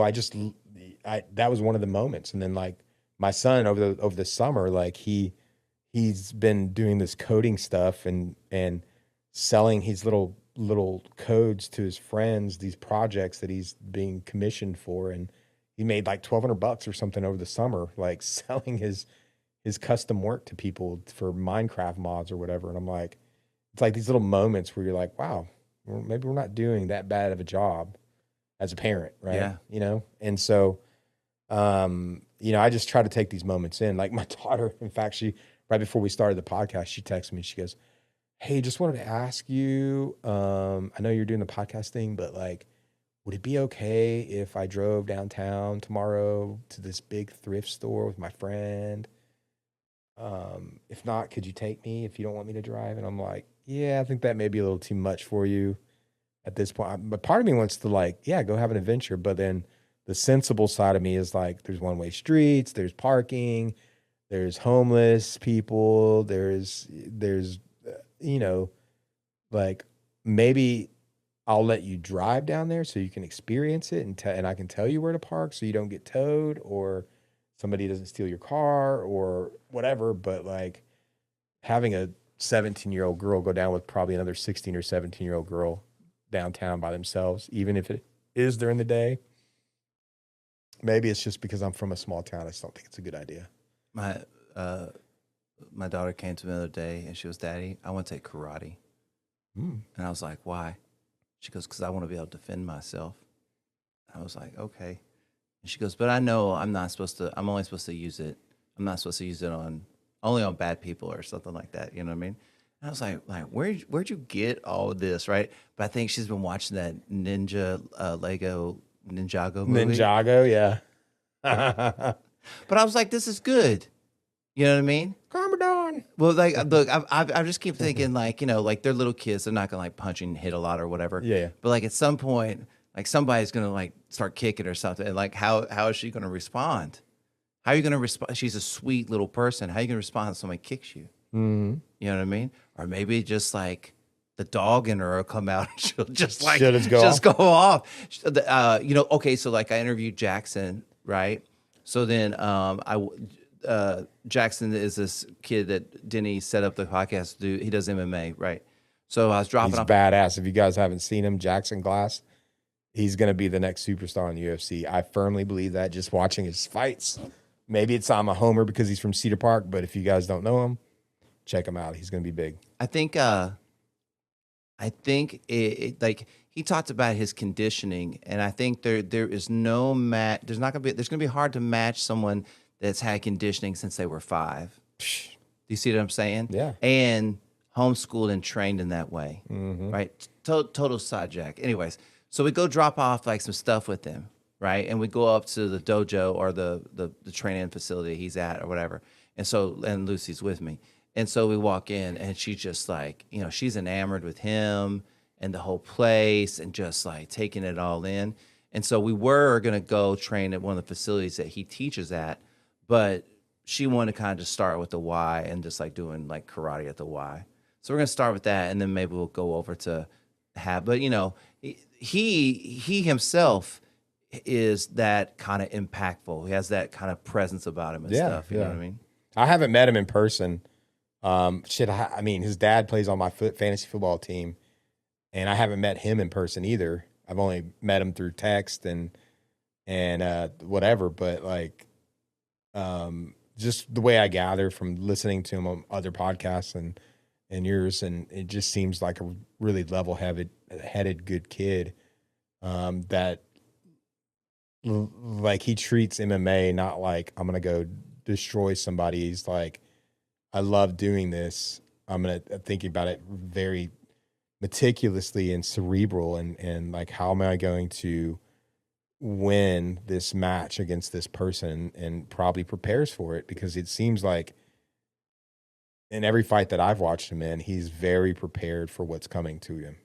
that was one of the moments. And then my son over the summer, he's been doing this coding stuff and selling his little codes to his friends, these projects that he's being commissioned for, and he made $1,200 or something over the summer, selling his custom work to people for Minecraft mods or whatever. And I'm like, it's these little moments where you're like, wow, maybe we're not doing that bad of a job as a parent, right?
Yeah.
And so, I just try to take these moments in. My daughter, in fact, right before we started the podcast, she texted me, she goes, hey, just wanted to ask you, I know you're doing the podcast thing, but would it be okay if I drove downtown tomorrow to this big thrift store with my friend? If not, could you take me if you don't want me to drive? And I'm like, yeah, I think that may be a little too much for you at this point. But part of me wants to go have an adventure. But then the sensible side of me is there's one-way streets, there's parking, there's homeless people, there's maybe I'll let you drive down there so you can experience it and I can tell you where to park so you don't get towed or somebody doesn't steal your car or whatever. But having a 17-year-old girl go down with probably another 16 or 17-year-old girl downtown by themselves, even if it is during the day, maybe it's just because I'm from a small town. I just don't think it's a good idea.
My daughter came to me the other day and she was, Daddy, I want to take karate. And I was like, why? She goes, because I want to be able to defend myself. I was like, okay. And she goes, but I know I'm only supposed to use it. I'm not supposed to use it only on bad people or something like that. You know what I mean? And I was like, where'd you get all of this, right? But I think she's been watching that Lego Ninjago movie.
Ninjago, yeah.
But I was like, this is good. You know what I mean?
Commodore.
Well, like, look, I just keep thinking, like, like they're little kids. They're not gonna like punch and hit a lot or whatever.
Yeah.
But like at some point, like somebody's gonna like start kicking or something. And like, how is she gonna respond? How are you gonna respond? She's a sweet little person. How are you gonna respond if somebody kicks you?
Mm-hmm.
You know what I mean? Or maybe just like the dog in her will come out and she'll just like
She'll just go
off. Okay, so like I interviewed Jackson, right? So then Jackson is this kid that Denney set up the podcast to do. He does MMA, right? So I was dropping
He's
off.
badass. If you guys haven't seen him, Jackson Glass, he's going to be the next superstar in the UFC. I firmly believe that just watching his fights. Maybe I'm a homer because he's from Cedar Park, but if you guys don't know him, check him out. He's going to be big.
I think like he talked about his conditioning, and I think there is no match. There's going to be hard to match someone that's had conditioning since they were 5. Do you see what I'm saying?
Yeah.
And homeschooled and trained in that way,
Mm-hmm.
right? Total side jack. Anyways, so we go drop off like some stuff with him, right? And we go up to the dojo or the training facility he's at or whatever. And Lucy's with me. And so we walk in, and she's just like, she's enamored with him and the whole place and just like taking it all in. And so we were going to go train at one of the facilities that he teaches at, but she wanted to kind of just start with the Y and just like doing like karate at the Y. So we're going to start with that, and then maybe we'll go over to but he himself is that kind of impactful. He has that kind of presence about him and stuff. You know what I mean?
I haven't met him in person. I mean, his dad plays on my fantasy football team, and I haven't met him in person either. I've only met him through text and whatever. But like, just the way I gather from listening to him on other podcasts and yours, and it just seems like a really level-headed, good kid. That like he treats MMA not like I'm gonna go destroy somebody. He's like, I love doing this. I'm thinking about it very meticulously and cerebral, and like, how am I going to win this match against this person, and probably prepares for it, because it seems like in every fight that I've watched him in, he's very prepared for what's coming to him,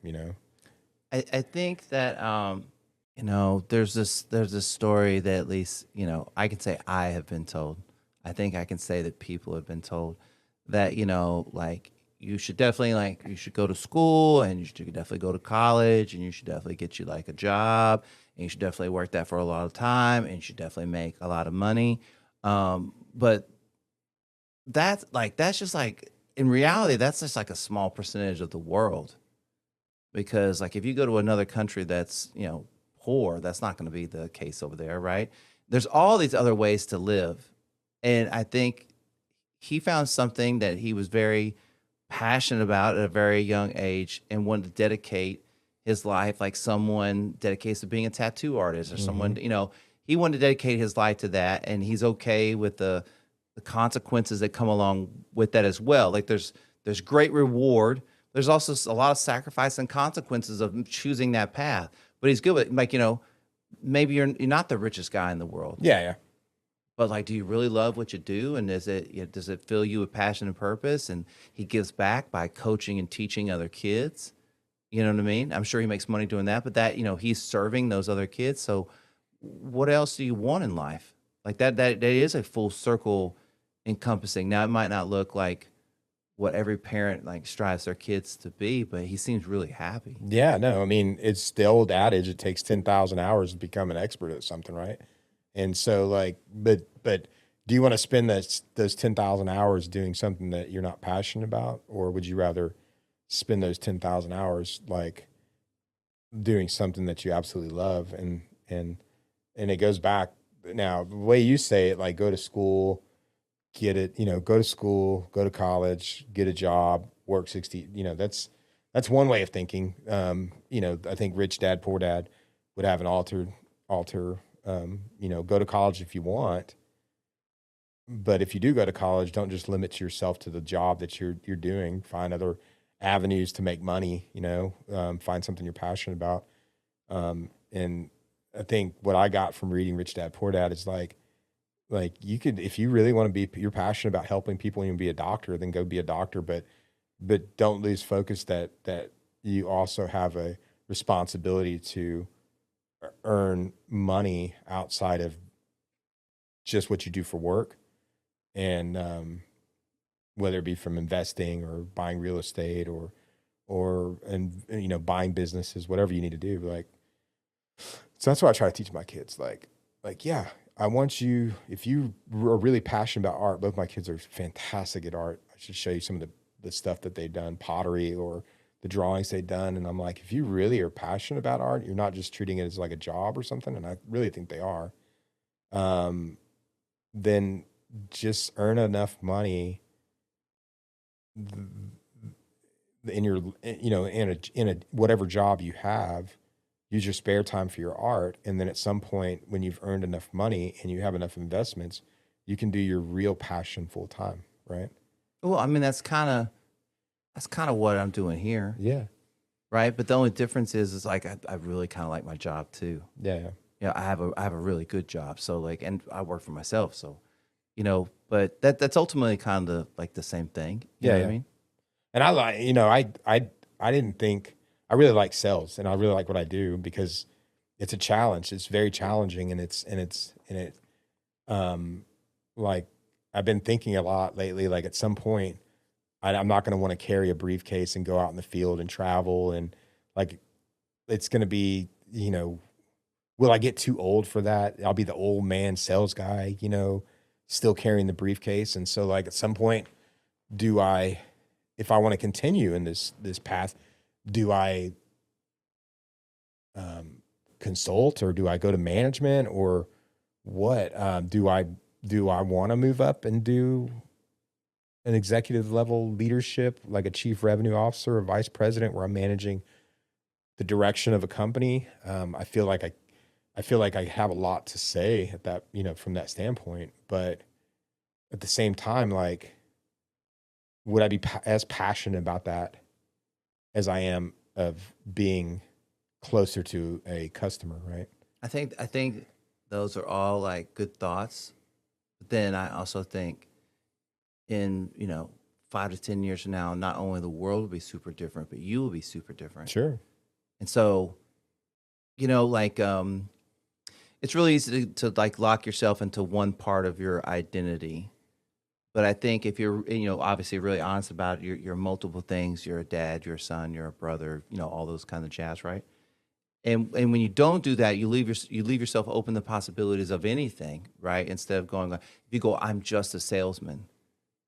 I think that there's this story that at least I can say I have been told. I think I can say that people have been told that like you should definitely you should go to school, and you should definitely go to college, and you should definitely get you like a job, and you should definitely work that for a lot of time, and you should definitely make a lot of money. But that's just like, in reality, that's just like a small percentage of the world. Because like if you go to another country that's, poor, that's not going to be the case over there, right? There's all these other ways to live. And I think he found something that he was very passionate about at a very young age, and wanted to dedicate his life like someone dedicates to being a tattoo artist, or someone, he wanted to dedicate his life to that. And he's okay with the consequences that come along with that as well. Like there's great reward. There's also a lot of sacrifice and consequences of choosing that path. But he's good with it. Maybe you're not the richest guy in the world.
Yeah.
But like, do you really love what you do? And does it fill you with passion and purpose? And he gives back by coaching and teaching other kids. You know what I mean? I'm sure he makes money doing that, but that, he's serving those other kids. So what else do you want in life? Like that is a full circle encompassing. Now, it might not look like what every parent like strives their kids to be, but he seems really happy.
Yeah, no, I mean, it's the old adage, it takes 10,000 hours to become an expert at something, right? And so like, but do you want to spend those 10,000 hours doing something that you're not passionate about? Or would you rather spend those 10,000 hours like doing something that you absolutely love? And it goes back now, the way you say it, like go to school, get it, go to school, go to college, get a job, work 60, that's one way of thinking. I think Rich Dad, Poor Dad would have an alter Go to college if you want. But if you do go to college, don't just limit yourself to the job that you're doing. Find other avenues to make money, find something you're passionate about. And I think what I got from reading Rich Dad Poor Dad is like you could, if you really want to you're passionate about helping people and be a doctor, then go be a doctor. But don't lose focus that you also have a responsibility to earn money outside of just what you do for work. And whether it be from investing or buying real estate or buying businesses, whatever you need to do. So that's what I try to teach my kids. Yeah, I want you, if you are really passionate about art, both my kids are fantastic at art. I should show you some of the stuff that they've done, pottery or the drawings they've done. And I'm like, if you really are passionate about art, you're not just treating it as like a job or something. And I really think they are. Then just earn enough money in your, in a whatever job you have, use your spare time for your art. And then at some point when you've earned enough money and you have enough investments, you can do your real passion full time. Right.
Well, I mean, that's kind of what I'm doing here.
Yeah.
Right. But the only difference is like, I really kind of like my job too.
Yeah.
Yeah. I have a really good job. So and I work for myself. So, but that's ultimately kind of like the same thing. You know what I mean?
And I didn't think, I really like sales and I really like what I do because it's a challenge. It's very challenging. And I've been thinking a lot lately, like at some point I'm not going to want to carry a briefcase and go out in the field and travel. And it's going to be, will I get too old for that? I'll be the old man sales guy, still carrying the briefcase. And so at some point, if I want to continue in this path, do I consult or do I go to management or what? Do I want to move up and do an executive level leadership, like a chief revenue officer or vice president, where I'm managing the direction of a company? I feel like I have a lot to say at that, from that standpoint. But at the same time, would I be as passionate about that as I am of being closer to a customer? Right.
I think those are all good thoughts. But then I also think in 5 to 10 years from now, not only the world will be super different, but you will be super different.
Sure.
And so, it's really easy to lock yourself into one part of your identity. But I think if you're, obviously really honest about it, you're multiple things. You're a dad, you're a son, you're a brother, all those kind of jazz, right? And when you don't do that, you leave yourself open to possibilities of anything, right? Instead of going, if you go, I'm just a salesman,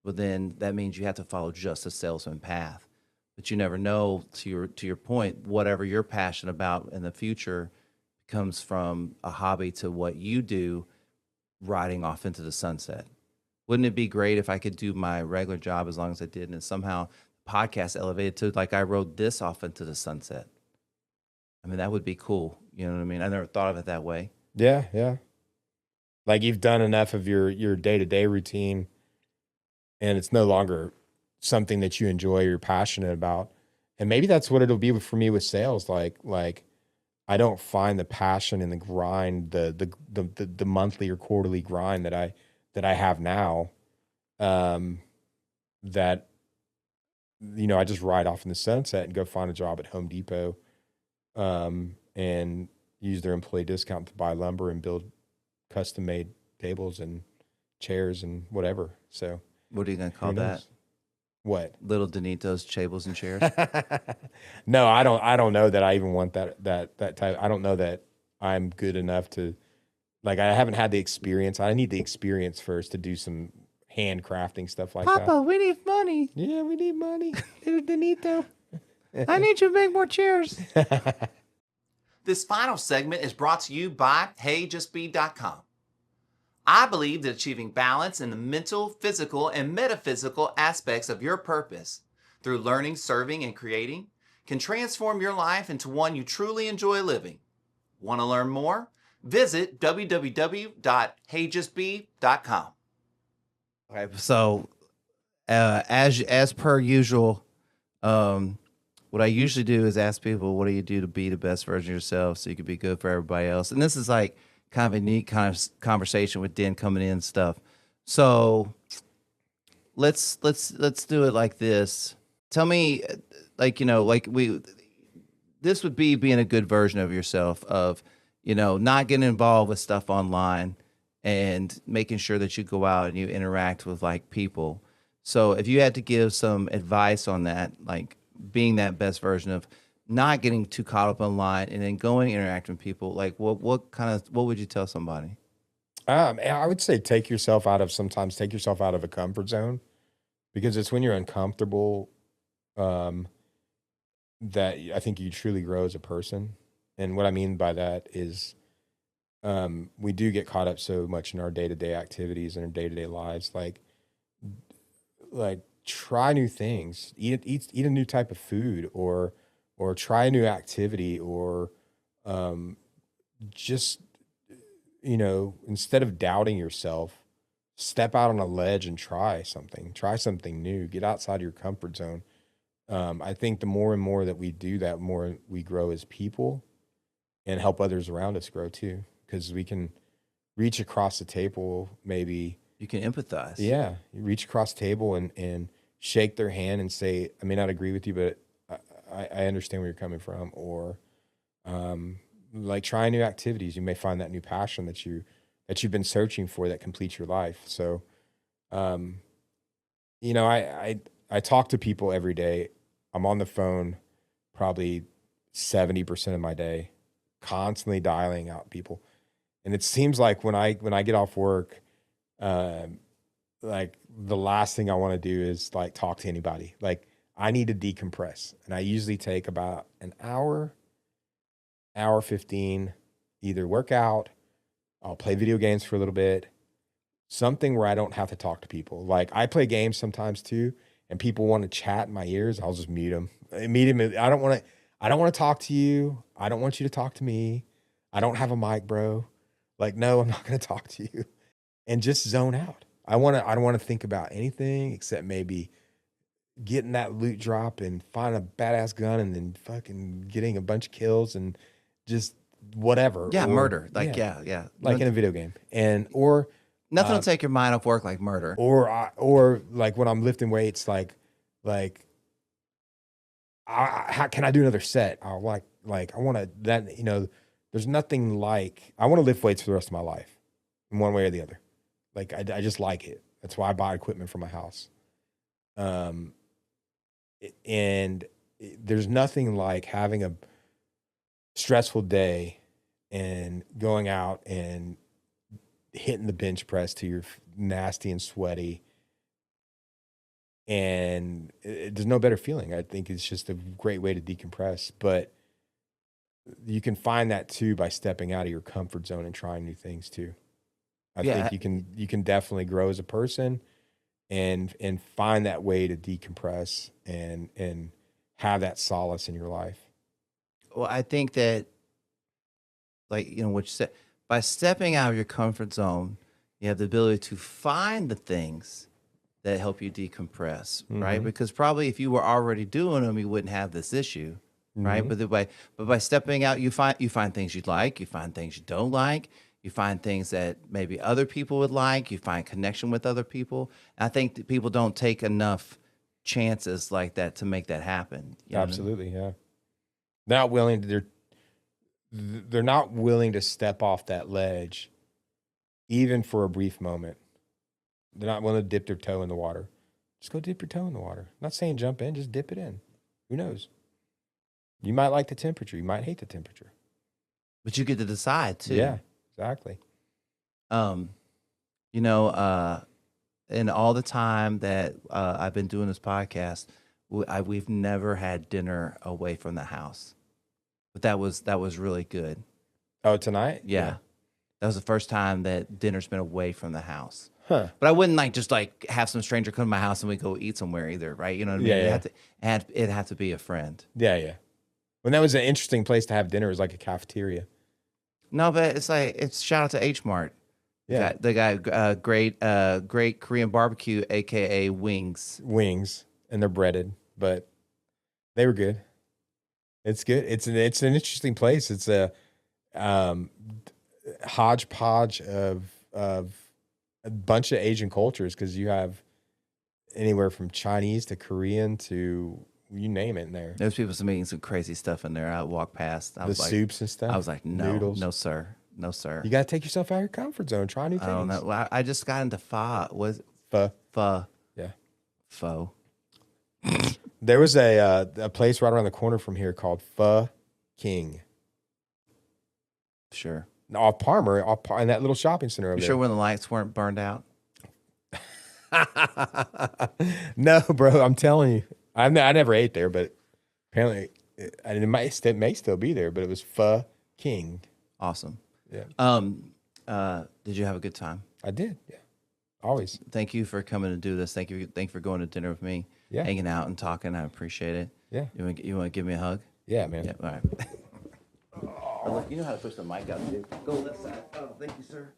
well, then that means you have to follow just a salesman path. But you never know, to your point, whatever you're passionate about in the future comes from a hobby to what you do, riding off into the sunset. Wouldn't it be great if I could do my regular job as long as I did, and somehow the podcast elevated to I rode this off into the sunset? I mean, that would be cool. You know what I mean? I never thought of it that way.
Yeah, yeah. You've done enough of your day-to-day routine, and it's no longer something that you enjoy, you're passionate about. And maybe that's what it'll be for me with sales. I don't find the passion in the grind, the monthly or quarterly grind that I have now, that, I just ride off in the sunset and go find a job at Home Depot, and use their employee discount to buy lumber and build custom made tables and chairs and whatever. So
what are you going to call that?
What?
Little Denito's tables and chairs?
No, I don't know that I even want that type. I don't know that I'm good enough to, I haven't had the experience. I need the experience first to do some handcrafting stuff like that.
Papa, we need money.
Yeah, we need money. Little Denito.
I need you to make more chairs.
This final segment is brought to you by HeyJustBe.com. I believe that achieving balance in the mental, physical, and metaphysical aspects of your purpose through learning, serving, and creating can transform your life into one you truly enjoy living. Want to learn more? visit www.heyjustbe.com.
Okay, so as per usual, what I usually do is ask people, what do you do to be the best version of yourself so you can be good for everybody else? And this is like kind of a neat kind of conversation with Den coming in and stuff. So let's do it like this. Tell me, like, this would be being a good version of yourself, of, not getting involved with stuff online and making sure that you go out and you interact with like people. So if you had to give some advice on that, like being that best version of not getting too caught up online and then going and interacting with people, like what would you tell somebody?
I would say take yourself out of a comfort zone, because it's when you're uncomfortable that I think you truly grow as a person. And what I mean by that is we do get caught up so much in our day-to-day activities and our day-to-day lives. Like try new things, eat a new type of food, or try a new activity, or just, instead of doubting yourself, step out on a ledge and try something new, get outside your comfort zone. I think the more and more that we do that, more we grow as people and help others around us grow too, because we can reach across the table. Maybe
you can empathize.
Yeah. You reach across the table and shake their hand and say, I may not agree with you, but I understand where you're coming from. Or like try new activities. You may find that new passion that you've been searching for that completes your life. So, I talk to people every day. I'm on the phone probably 70% of my day, constantly dialing out people. And it seems like when I get off work, like the last thing I want to do is like talk to anybody. Like I need to decompress. And I usually take about an hour 15, either work out, I'll play video games for a little bit, something where I don't have to talk to people. Like I play games sometimes too, and people want to chat in my ears. I'll just mute them. I don't want to talk to you. I don't want you to talk to me. I don't have a mic, bro. Like, no, I'm not going to talk to you. And just zone out. I don't want to think about anything except maybe getting that loot drop and finding a badass gun and then fucking getting a bunch of kills and just whatever.
Yeah,
or,
murder. Like, yeah.
Like in a video game. Or
nothing will take your mind off work like murder.
Or like when I'm lifting weights, how can I do another set? I want to, there's nothing like, I want to lift weights for the rest of my life in one way or the other. Like I just like it. That's why I buy equipment for my house. And there's nothing like having a stressful day and going out and hitting the bench press till you're nasty and sweaty. And there's no better feeling. I think it's just a great way to decompress. But you can find that too by stepping out of your comfort zone and trying new things too. I think you can definitely grow as a person and find that way to decompress and have that solace in your life.
Well, I think that, like, what you said, by stepping out of your comfort zone, you have the ability to find the things that help you decompress, right? Because probably if you were already doing them, you wouldn't have this issue, right? But by stepping out, you find things you like, you find things you don't like, you find things that maybe other people would like, you find connection with other people. And I think that people don't take enough chances like that to make that happen.
Absolutely, yeah. They're not willing to step off that ledge, even for a brief moment. They're not willing to dip their toe in the water. Just go dip your toe in the water. I'm not saying jump in, just dip it in. Who knows? You might like the temperature. You might hate the temperature.
But you get to decide too.
Yeah, exactly.
And all the time that I've been doing this podcast, we've never had dinner away from the house. But that was really good.
Oh, tonight?
Yeah. That was the first time that dinner's been away from the house.
Huh.
But I wouldn't have some stranger come to my house and we go eat somewhere either, right? You know what I mean?
Yeah,
It'd have to be a friend.
Yeah. When that was an interesting place to have dinner, it was like a cafeteria.
No, but it's shout out to H Mart.
Yeah.
The guy, great Korean barbecue, aka wings.
Wings, and they're breaded, but they were good. It's good. It's an interesting place. It's a hodgepodge of a bunch of Asian cultures, because you have anywhere from Chinese to Korean to you name it in there.
There's people making some crazy stuff in there. I walked past. I
The
was like,
soups and stuff.
I was like, no,
noodles.
no, sir, no, sir.
You got to take yourself out of your comfort zone. Try new
I don't
things.
know. I just got into pho. Was
Pho.
pho?
Yeah.
Pho.
There was a place right around the corner from here called Pho King.
Sure.
Off Palmer, in that little shopping center over
You
there.
sure when the lights weren't burned out?
No, bro, I'm telling you. I never ate there, but apparently it may still be there, but it was Pho King.
Awesome.
Yeah.
Did you have a good time?
I did. Yeah. Always.
Thank you for coming to do this. Thank you for going to dinner with me.
Yeah.
Hanging out and talking. I appreciate it.
Yeah.
You want to give me a hug?
Yeah, man.
Yeah. All right. Oh, look, you know how to push the mic out, dude. Go left side. Oh, thank you, sir.